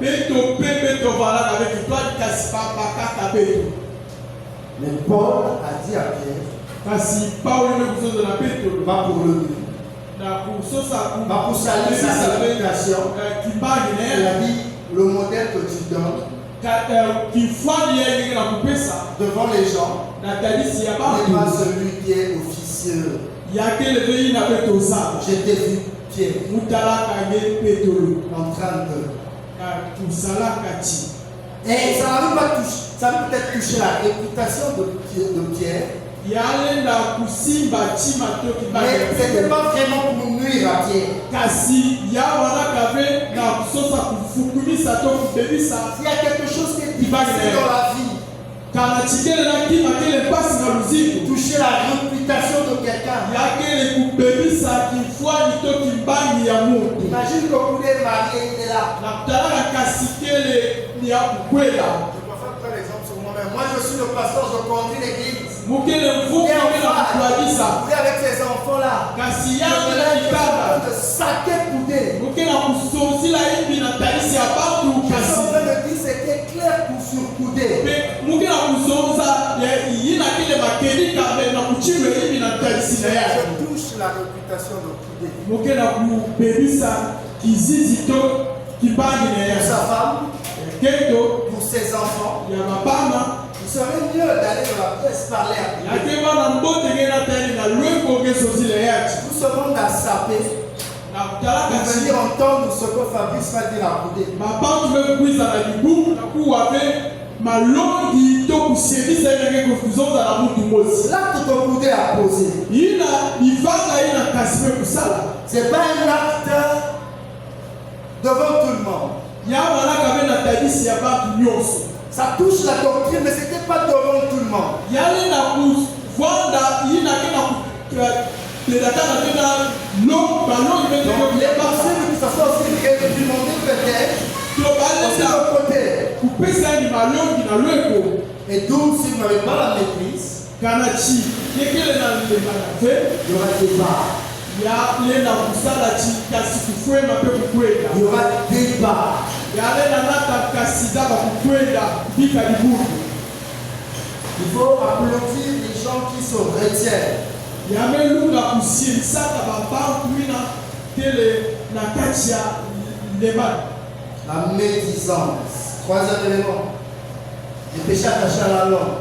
Mais Paul a dit à Pierre, va pour le but. Va pour saluer sa salutation. Il a dit, le modèle que tu donnes devant les gens n'est pas celui qui est officieux. J'ai vu Pierre en train de. Et ça n'a peut-être touché la réputation de Pierre. Mais ce n'était pas vraiment pour nuire à Pierre. S'il y a quelque chose qui est difficile dans la vie, toucher la réputation de quelqu'un. Imagine que vous êtes marié, il est là. Je préfère prendre l'exemple sur moi-même. Moi je suis le pasteur, je conduis l'église. Vous êtes avec ces enfants-là. Je de saquer poudé. Je suis en train de dire c'était clair pour surcouder. Je touche la réputation de poudé. Pour sa femme, pour ses enfants. Il serait mieux d'aller dans la pièce parler à Dieu. Tout ce monde a sapé. venir entendre ce que Fabrice va dire à Koudé. L'acte que Koudé a posé, c'est pas un acte devant tout le monde. Ça touche la doctrine, mais ce n'était pas devant tout le monde. Donc les personnes qui s'assoient aussi réprimandées peut-être aussi de côté. Et donc si vous n'avez pas la maîtrise, il y aura débat. Il y aura débat. Il faut applaudir les gens qui se retiennent. La médisance. Troisième élément. Les péchés attachés à la langue.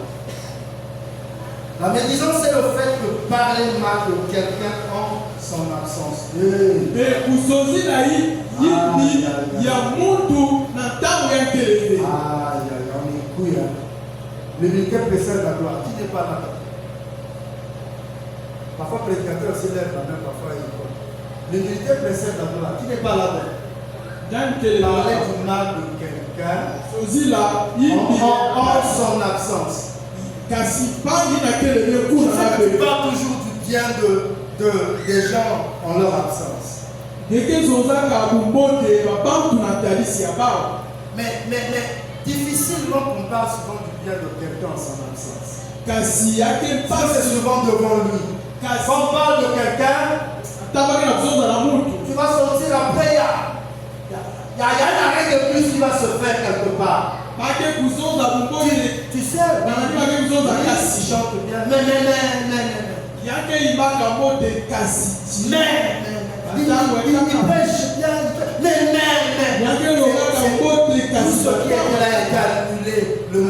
La médisance, c'est le fait de parler mal de quelqu'un en son absence. L'humilité précède la gloire. Qui n'est pas là? Parfois, prédicateur se lève la main, parfois il voit. L'humilité précède la gloire. Qui n'est pas là? Parler du mal de quelqu'un en son absence. Tu parles toujours du bien des gens en leur absence. Mais difficilement on parle souvent du bien de quelqu'un en son absence. Ça c'est souvent devant lui. Quand on parle de quelqu'un, tu vas sortir après, il y a un arrêt de plus qui va se faire quelque part. Tu sais, il chante bien, mais il pêche bien, mais tout ce qui est là est calculé. Le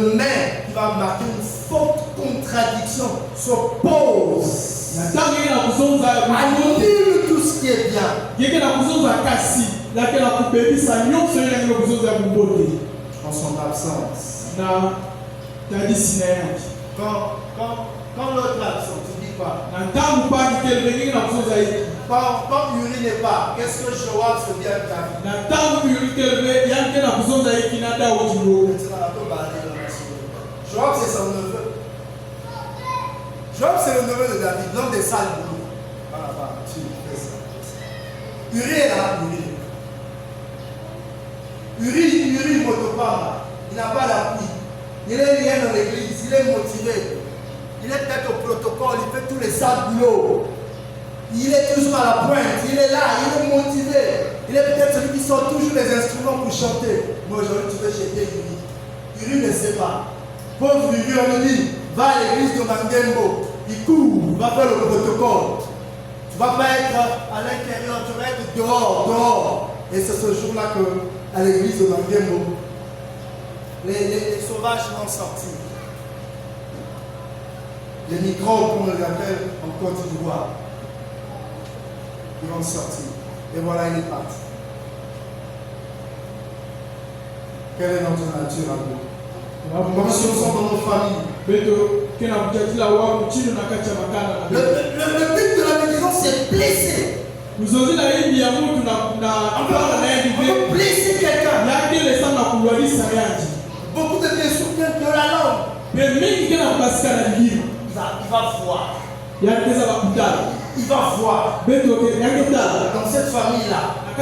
mais qui va marquer une forte contradiction s'oppose. Annule tout ce qui est bien. En son absence. Quand l'autre est absent, tu dis pas. Quand Uri n'est pas, qu'est-ce que Joab se vient de ta vie? Joab c'est son neveu. Joab c'est le neveu de David, l'homme des sales boulots. Uri est là, Uri motopama. Il n'a pas d'appui. Il est rien dans l'église, il est motivé. Il est peut-être au protocole, il fait tous les sales boulots. Il est toujours à la pointe, il est là, il est motivé. Il est peut-être celui qui sort toujours les instruments pour chanter. Mais aujourd'hui, tu veux chanter Uri. Uri ne sait pas. Pauvre Uri, on lui dit, va à l'église de Mangembo. Il court, va faire le protocole. Tu ne vas pas être à l'intérieur, tu vas être dehors. Et c'est ce jour-là qu'à l'église de Mangembo, les sauvages vont sortir. Les microbes, comme on les appelle en Côte d'Ivoire. Ils vont sortir. Et voilà, il est parti. Quelle est notre nature à nous? Comme si nous sommes dans nos familles. Le but de la médisance, c'est blesser. On peut blesser quelqu'un. Beaucoup de blessures viennent de la langue. Il va voir. Il va voir. Dans cette famille-là, il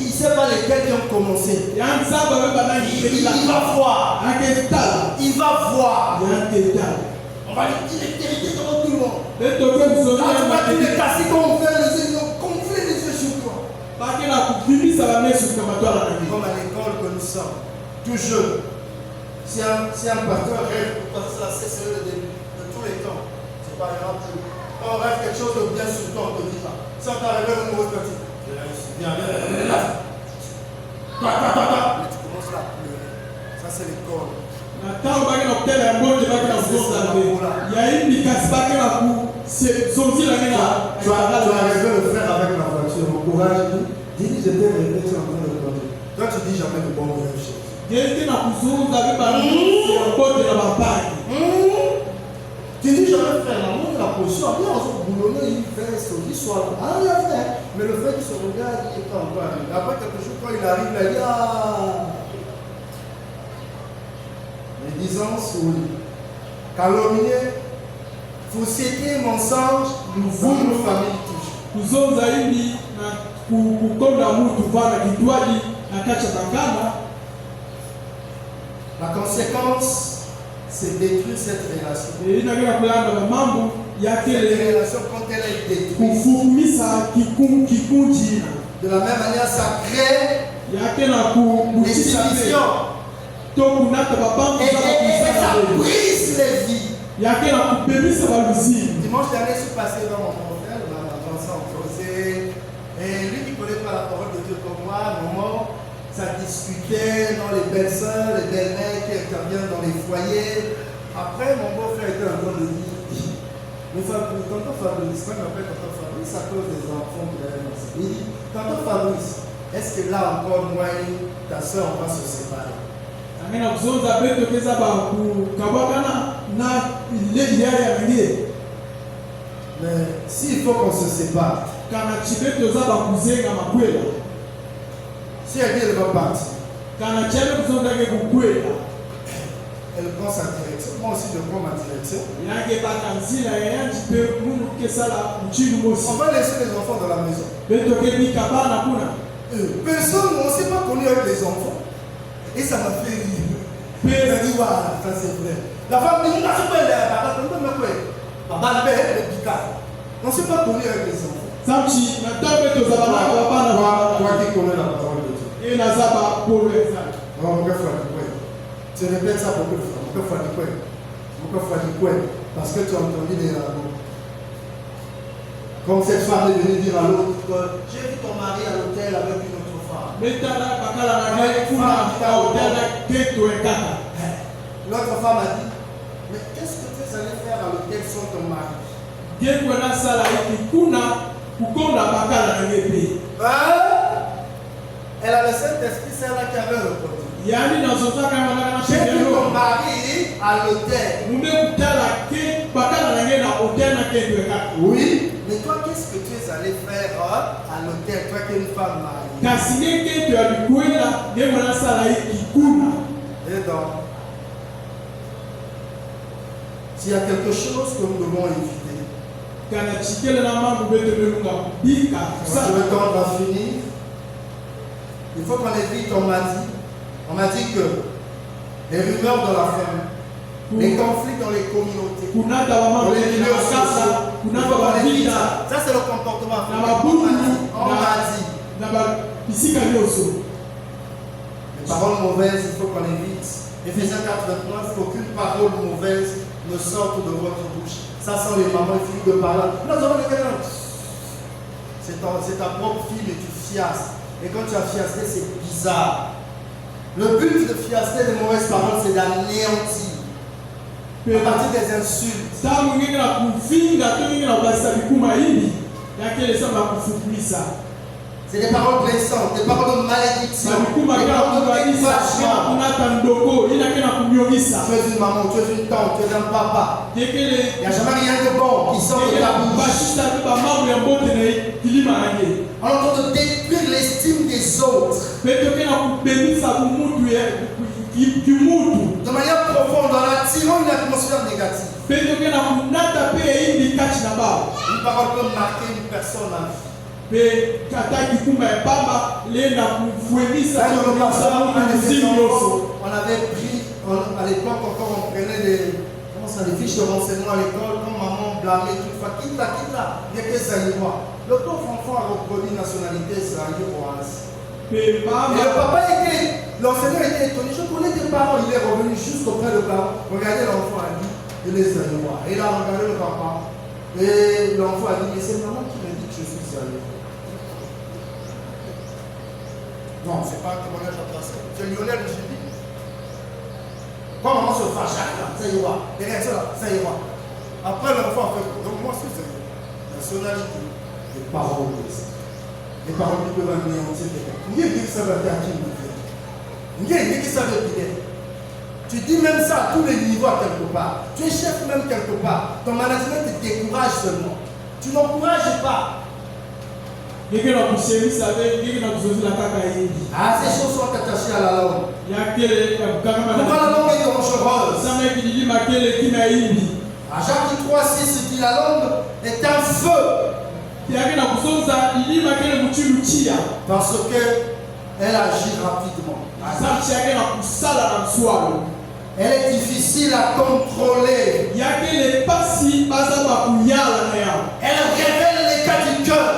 ne sait pas lesquels qui ont commencé. Il va voir. Il va voir. On va lui dire les vérités devant tout le monde. Quand tu vas te casser, quand on fait les yeux, gonfler les yeux sur toi. Comme à l'école que nous sommes, tout jeune. Si un pasteur rêve pour passer la CCE de tous les temps, c'est pas grave. Quand on rêve quelque chose de bien sur toi, on ne te dit pas. Si on t'a rêvé une mauvaise petite, viens. Mais tu commences là à pleurer. Ça, c'est l'école. Tu as rêvé le frère avec la voiture, au courage, dis, je t'ai rêvé, tu es en train de conduire. Toi, tu dis jamais de bonnes choses. Tu dis jamais faire l'amour de la position. Bien, on se boulonnait, il fait, il soit là. Ah, il a fait. Mais le fait qu'il se regarde, il est encore arrivé. Après quelque chose, quand il arrive, il dit ah. Médisance, oui. Calomnier, fausseté, mensonge, nous voulons nos familles toujours. La conséquence, c'est détruire cette relation. Cette relation, quand elle est détruite, de la même manière, ça crée des divisions. Et ça brise les vies. Dimanche dernier, je suis passé dans mon frère, on a commencé à causer. Et lui qui ne connaît pas la parole de Dieu comme moi, à un moment, ça discutait dans les belles-sœurs, les belles-mères qui interviennent dans les foyers. Après, mon beau-frère était en train de dire, mais tonton Fabrice, quand il m'appelle tonton Fabrice, à cause des enfants qu'il avait lancés. Il dit, tonton Fabrice, est-ce que là encore, moi et ta soeur, on va se séparer? Mais s'il faut qu'on se sépare, si elle dit elle va partir, elle prend sa direction, moi aussi je prends ma direction. On va laisser les enfants dans la maison. Personne, on ne s'est pas connu avec les enfants. Et ça m'a fait rire. Elle a dit, waouh, ça c'est vrai. La femme dit, on ne s'est pas on ne s'est pas connu avec les enfants. Toi qui connais la parole de Dieu. Tu répètes ça beaucoup de fois. Parce que tu as entendu des ragots. Comme cette femme est venue dire à l'autre, j'ai vu ton mari à l'hôtel avec une autre femme. L'autre femme a dit, mais qu'est-ce que tu es allé faire à l'hôtel sans ton mari? Elle a le Saint-Esprit, c'est là qui avait le côté. J'ai vu ton mari à l'hôtel. Oui, mais toi, qu'est-ce que tu es allé faire à l'hôtel, toi qui es une femme mariée? Et donc, s'il y a quelque chose que nous devons éviter, je vais tendre à finir. Il faut qu'on évite, on m'a dit que les rumeurs de la famille, les conflits dans les communautés, dans les milieux sociaux, ça c'est le comportement. On m'a dit. Les paroles mauvaises, il faut qu'on évite. Éphésiens 4:29, il faut qu'aucune parole mauvaise ne sorte de votre bouche. Ça sont les mamans et filles de parole. C'est ta propre fille, mais tu fiasses. Et quand tu as fiasté, c'est bizarre. Le but de fiaster des mauvaises paroles, c'est d'anéantir. À partir des insultes. C'est des paroles blessantes, des paroles de malédiction, des paroles de découragement. Tu es une maman, tu es une tante, tu es un papa. Il n'y a jamais rien de bon qui sort de ta bouche. On est en train de détruire l'estime des autres. De manière profonde, en attirant une atmosphère négative. Une parole peut marquer une personne à vie. On avait pris, à l'époque encore on prenait des fiches de renseignement à l'école, comme maman blâmait toute fois, quitte là, il n'y a que ça y voit. Le pauvre enfant a reproduit nationalité zaïroise. Et le papa l'enseignant était étonné, je connais tes parents, il est revenu juste auprès de parents. Regardez l'enfant a dit, il est zaïrois. Et il a regardé le papa, et l'enfant a dit, mais c'est maman qui me dit que je suis zaïrois. Non, c'est pas un témoignage à placer. C'est Lionel Gibi. Quand maman se fâche, ça y va. Derrière ça, ça y va. Après, l'enfant a fait. Donc, moi, moi, c'est ça. Nationalité, les paroles de ça. Les paroles qui peuvent anéantir quelqu'un. Vous voyez que ça va faire qui vous fait. Vous voyez que ça va bien. Tu dis même ça à tous les niveaux à quelque part. Tu es chef même quelque part. Ton management te décourage seulement. Tu n'encourages pas. Ah, ces choses sont attachées à la langue. Pourquoi la langue est dangereuse? À Jacques 3,6 dit la langue est un feu. Parce qu'elle agit rapidement. Elle est difficile à contrôler. Elle révèle l'état du cœur.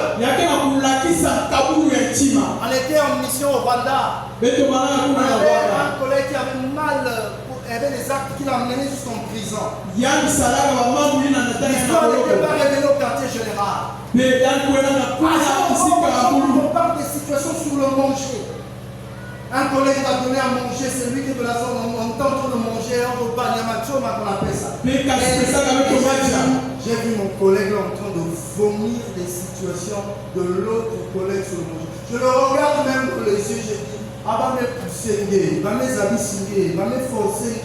On était en mission au Rwanda. On avait un collègue qui avait mal, il y avait des actes qui l'ont amené jusqu'en prison. L'histoire n'était pas révélée au quartier général. On parle des situations sur le manger. Un collègue t'a donné à manger, c'est lui qui est de la zone, on est en train de manger un repas, Nyamachoma qu'on appelle ça. J'ai vu mon collègue en train de vomir des situations de l'autre collègue sur le manger. Je le regarde même dans les yeux, j'ai dit, ah bah mes poussés, bah mes habits singés, bah mes forcés.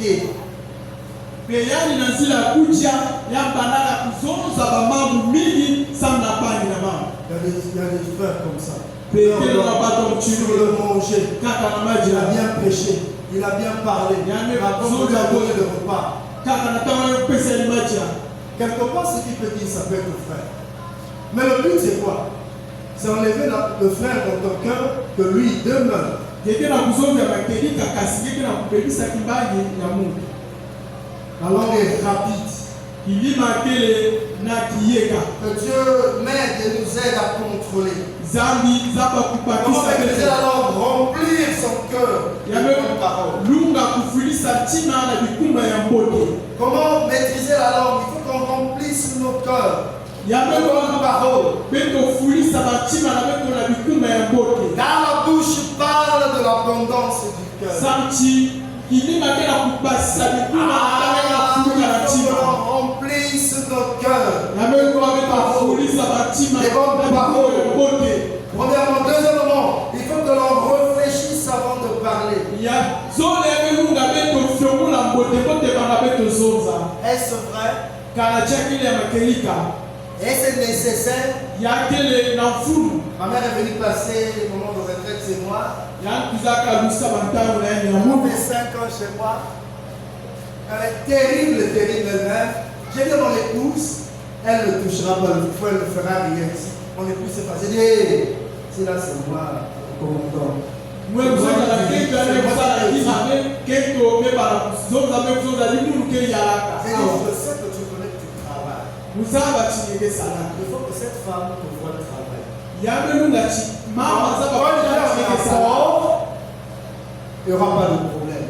Il y a des frères comme ça. Sur le manger, il a bien prêché, il a bien parlé, il a donné le repas. Quelque part, ce qu'il peut dire, ça peut être le frère. Mais le but, c'est quoi? C'est enlever le frère dans ton cœur, que lui demeure. La langue est rapide. Que Dieu m'aide et nous aide à contrôler. Comment maîtriser la langue? Remplir son cœur de bonnes paroles. Comment maîtriser la langue? Il faut qu'on remplisse nos cœurs de bonnes paroles. Car la bouche parle de l'abondance du cœur. Il faut qu'on remplisse nos cœurs de bonnes paroles. Premièrement, deuxièmement, il faut que l'on réfléchisse avant de parler. Est-ce vrai? Est-ce nécessaire? Ma mère est venue passer le moment de retraite chez moi. Elle fait 5 ans chez moi. Elle est terrible elle-même. J'ai dit à mon épouse, elle ne touchera pas le feu, elle ne fera rien ici. Mon épouse s'est passée. J'ai dit, c'est là, c'est moi, le commandant. C'est le seul que tu connais que tu travailles. Il faut que cette femme te voie travailler. Il n'y aura pas de problème.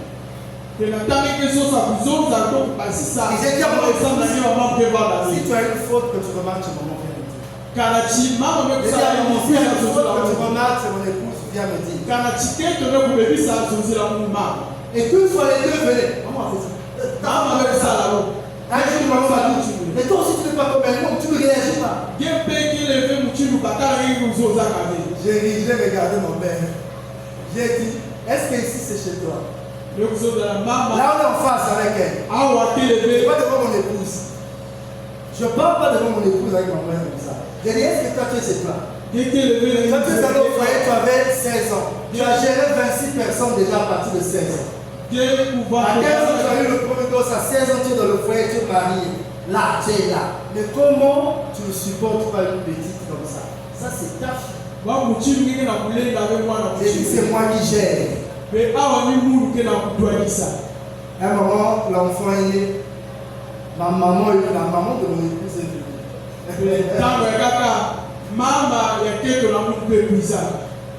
Si tu as une faute que tu remarques chez maman, viens me dire. Si tu as une faute que tu remarques chez mon épouse, viens me dire. Et qu'une fois les deux venaient, maman a fait ça. Un jour, maman m'a dit, mais toi aussi tu n'es pas comme elle, non, tu ne réagis pas. J'ai regardé mon père. J'ai dit, est-ce que ici c'est chez toi? Là on est en face avec elle. Je ne parle pas devant mon épouse. Je ne parle pas devant mon épouse avec ma mère comme ça. J'ai dit, est-ce que toi tu es chez toi? Quand tu es allé au foyer, tu avais 16 ans. Tu as géré 26 personnes déjà à partir de 16 ans. À 15 ans, tu as eu le premier gosse. À 16 ans, tu es dans le foyer, tu es marié. Là, tu es là. Mais comment tu ne supportes pas une petite comme ça? Ça, c'est ta fille. J'ai dit, c'est moi qui gère. À un moment, l'enfant est né. La maman de mon épouse est venue.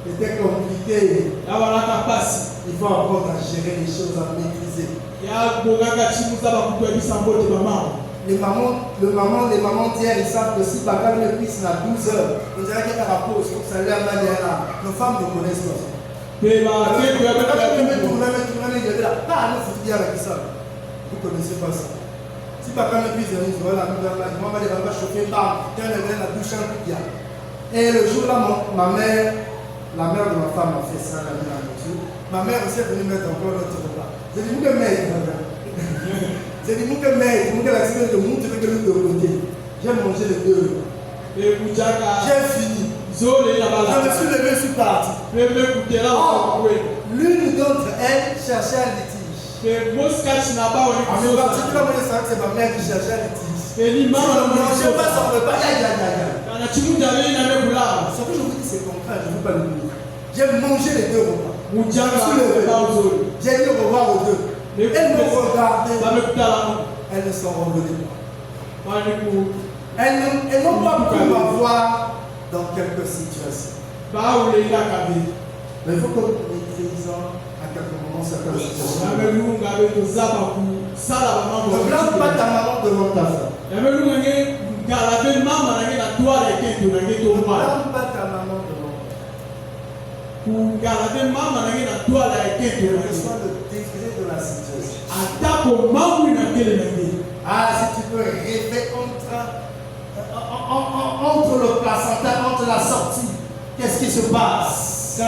C'était compliqué. Il faut apprendre à gérer les choses, à maîtriser. Les mamans d'hier, ils savent que si papa me pisse à 12 heures, on dirait qu'il y a la pause, donc ça l'air mal là. Nos femmes ne connaissent pas ça. Ah, non, faut bien avec ça. Vous ne connaissez pas ça. Si papa me dit, voilà, maman va chauffer, bam, la douche en bien. Et le jour là, ma mère, la mère de ma femme a fait ça, elle a mis la nourriture. Ma mère aussi est venue mettre encore notre repas. J'ai dit, vous que mère, j'ai dit, vous que mère, vous que la semaine de monde, tu veux que nous de côté. J'ai mangé les deux. J'ai fini. Je me suis levé, je suis parti. Oh, l'une d'entre elles cherchait un litige. En particulier, c'est ma mère qui cherchait un litige. Je ne mangeais pas son repas. Ce que je vous dis, c'est concret, je ne veux pas le dire. J'ai mangé les deux repas. Je me suis levé. J'ai dit au revoir aux deux. Elles me regardaient. Elles ne sont revenues pas. Elles n'ont pas pu m'avoir dans quelques situations. Mais il faut que nous maîtrisons à quelques moments certaines situations. Ne blâme pas ta maman devant ta femme. Ne blâme pas ta maman devant ta femme. Quel que soit le degré de la situation. Ah, si tu peux rêver entre le placenta, entre la sortie, qu'est-ce qui se passe? Il y a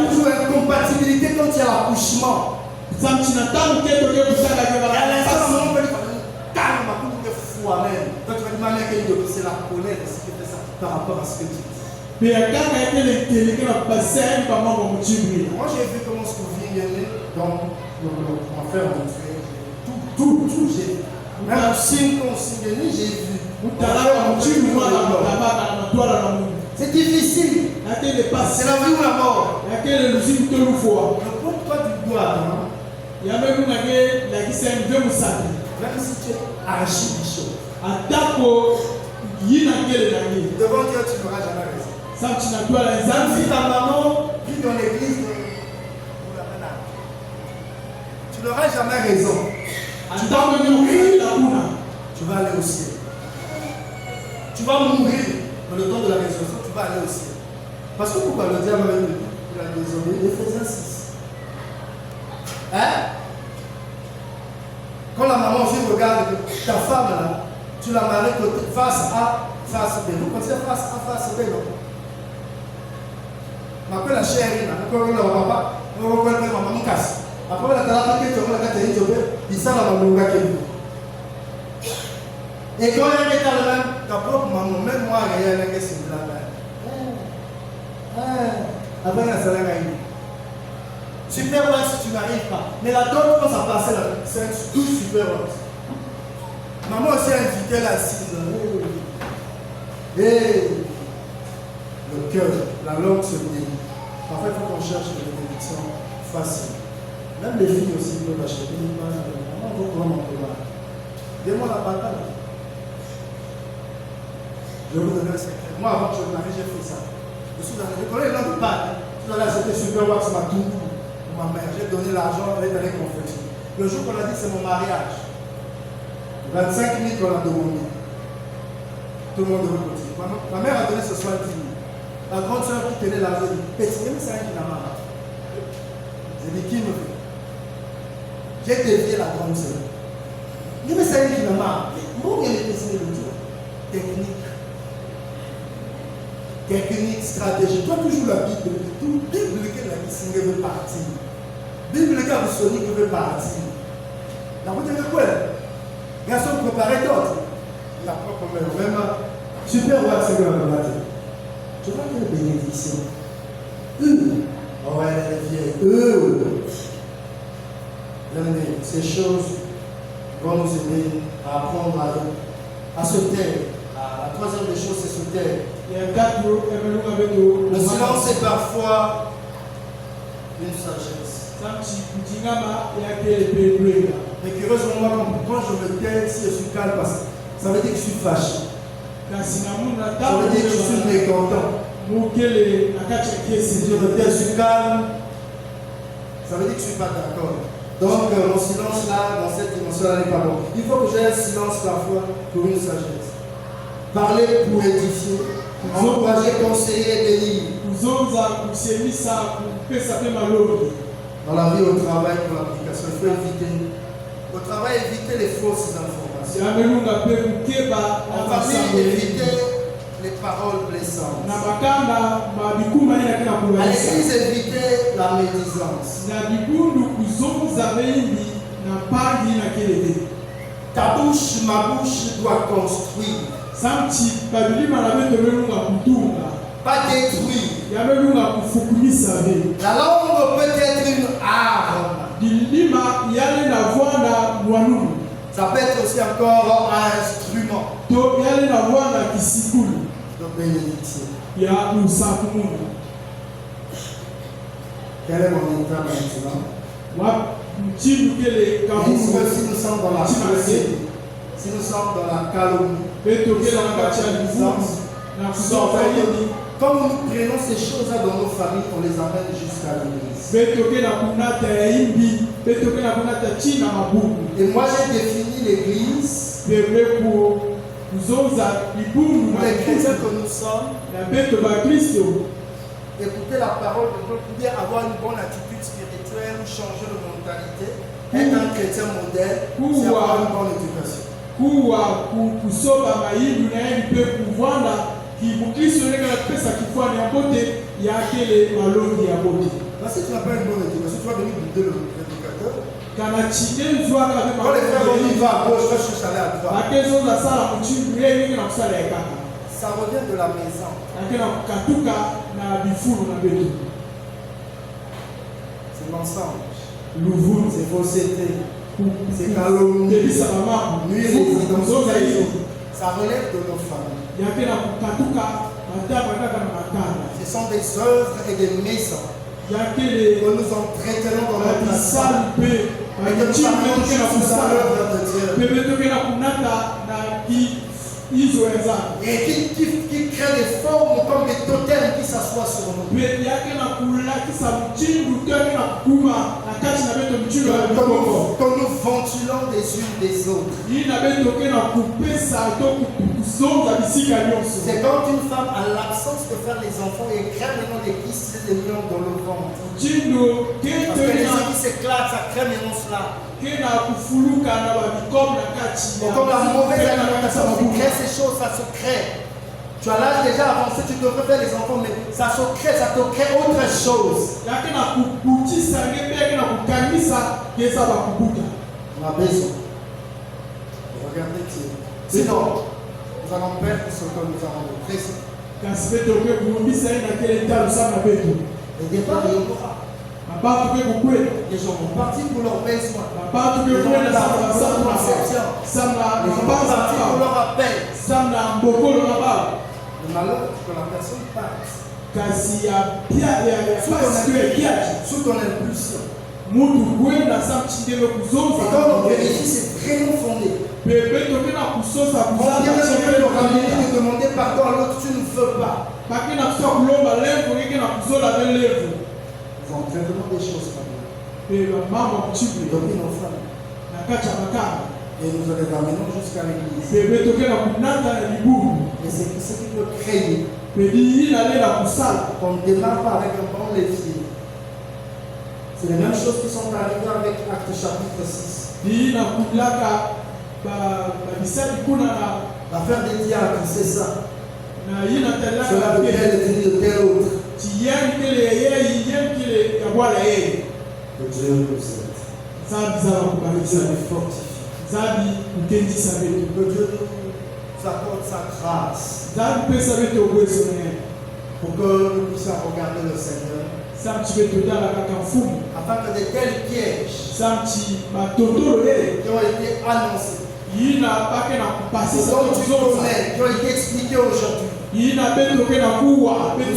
toujours une incompatibilité quand il y a l'accouchement. Il y a l'instant où on peut dire calme, même. Quand tu vas demander à quelqu'un de c'est la colère, c'est que ça par rapport à ce que tu dis. Moi j'ai vu comment ce que vous venez dans l'enfer montrer. Tout j'ai vu. Même signe consigné, j'ai vu. C'est difficile. C'est la vie ou la mort. Le pourquoi tu dois. Même si tu es arraché des choses. Devant Dieu, tu n'auras jamais raison. Même si ta maman vit dans l'église, tu n'auras jamais raison. Tu vas mourir, tu vas aller au ciel. Tu vas mourir dans le temps de la résurrection, tu vas aller au ciel. Parce que pourquoi le diable a désolé, Éphésiens 6. Hein? Quand la maman aussi regarde ta femme là, tu la maries face A, face B. Vous pensez face A, face B, non? Je m'appelle la chérie, je m'appelle le papa, je m'appelle ma maman casse. Après, la talata qui est tombée, la carte est tombée, il s'en va dans le gars qui est. Et quand il y a quelqu'un de même, ta propre maman, même moi, il y a un gars qui est là. Après, il y a un salaire à lui. Super ouais si tu n'arrives pas. Mais la dot, quand ça passait là, c'est 12 super ouais. Maman aussi a invité la 6 ans. Et le cœur, la langue se délie. Parfois, il faut qu'on cherche des bénédictions faciles. Même les filles aussi peuvent acheter une image. Maman, vous comment on peut voir. Dis-moi la bataille. Je vais vous donner un secret. Moi, avant que je me marie, j'ai fait ça. Je suis dans le collège, il n'en veut pas. Je suis allé acheter super wax, ma tout. Ma mère, j'ai donné l'argent, elle est allée confesser. Le jour qu'on a dit c'est mon mariage, 25 000 qu'on a demandé. Tout le monde devait continuer. Ma mère a donné ce soir 10 000. La grande soeur qui tenait l'argent dit petit, mais c'est un qui n'a pas. J'ai dit qui me fait? J'ai dévié la grande soeur. J'ai dit mais c'est un qui n'a pas. Moi, il est dessiné le tour. Technique. Technique, stratégie. Toi, toujours la Bible. Tout Bible que la Bible veut partir. Bible que la Sonic veut partir. La route de quoi? Garçon préparé d'autres. La propre mère. Vraiment. Super roi, c'est que la maladie. Tu vois quelle bénédiction. Oh, elle est vieille. Ces choses vont nous aider à apprendre à se taire. La troisième des choses, c'est se taire. Le silence est parfois une sagesse. Mais curieusement, moi, quand je me tais, si je suis calme, ça veut dire que je suis fâché. Ça veut dire que je suis mécontent. Si je me tais, je suis calme, ça veut dire que je ne suis pas d'accord. Donc, mon silence là, dans cette dimension-là, n'est pas bon. Il faut que j'ai un silence parfois pour une sagesse. Parler pour édifier, encourager, conseiller, bénir. Dans la vie, au travail, pour l'application, il faut éviter. Au travail, éviter les fausses informations. En famille, éviter les paroles blessantes. À l'église, éviter la médisance. Ta bouche, ma bouche doit construire. Pas détruire. La langue peut être une arme. Ça peut être aussi encore un instrument de bénédiction. Quel est mon état maintenant? Si nous sommes dans la pensée, si nous sommes dans la calomnie, comme nous prenons ces choses-là dans nos familles, on les amène jusqu'à l'église. Et moi j'ai défini l'église pour les chrétiens que nous sommes. Écouter la parole de Dieu, pour bien avoir une bonne attitude spirituelle, changer de mentalité, être un chrétien modèle, c'est avoir une bonne éducation. Parce que tu n'as pas une bonne éducation, tu vas venir buter l'éducateur. Quand les frères vont y va à gauche, je cherche à aller à droite. Ça revient de la maison. C'est mensonge. C'est fausseté. C'est calomnie. Nuire les identités. Ça relève de nos familles. Ce sont des œuvres et des maisons que nous entretenons dans notre salle et que nous amenons jusqu'à l'œuvre de Dieu. Et qui crée des formes comme des totems qui s'assoient sur nous. Que nous ventilons des unes des autres. C'est quand une femme a l'absence de faire les enfants et crée maintenant des kystes et des lions dans le ventre. Parce que les gens qui s'éclatent, ça crée maintenant cela. Et comme la mauvaise alimentation qui crée ces choses, ça se crée. Tu as l'âge déjà avancé, tu devrais faire les enfants, mais ça se crée, ça te crée autre chose. On a besoin. Regardez Dieu. Sinon, nous allons perdre ce que nous avons de précis. Au départ, il y aura. Les gens vont partir pour leurs besoins. Les gens vont partir pour leur conception. Les gens vont partir pour leur appel. Le malheur, c'est que la personne parte sous ton impulsion. Et quand on vérifie, c'est vraiment fondé. On vient de ramener et de demander pardon à l'autre, tu ne veux pas. Nous entraînons des choses comme ça. Depuis nos femmes. Et nous les ramenons jusqu'à l'église. Et c'est ce qui peut créer. On ne démarre pas avec un bon levier. C'est les mêmes choses qui sont arrivées avec Actes chapitre 6. L'affaire des diacres, c'est ça. Cela de tel est de tel autre. Que Dieu nous aide. Que Dieu nous fortifie. Que Dieu nous accorde sa grâce. Pour que nous puissions regarder le Seigneur. Afin que de tels pièges qui ont été annoncés, qui ont été expliqués aujourd'hui, nous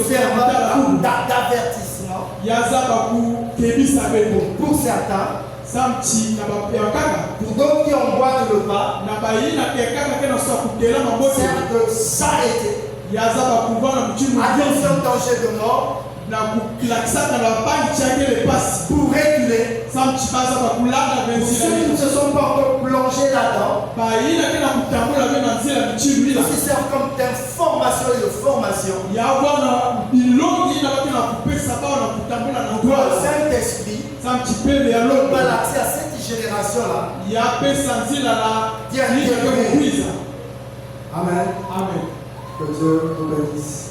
servent d'avertissement pour certains. Pour d'autres qui emboîtent le pas, servent de s'arrêter. Attention, danger de mort. Pour réguler. Pour ceux qui ne se sont pas encore plongés là-dedans, qui servent comme d'information et de formation. Pour le Saint-Esprit Donc, par l'accès à cette génération-là, Amen. Amen. Que Dieu nous bénisse.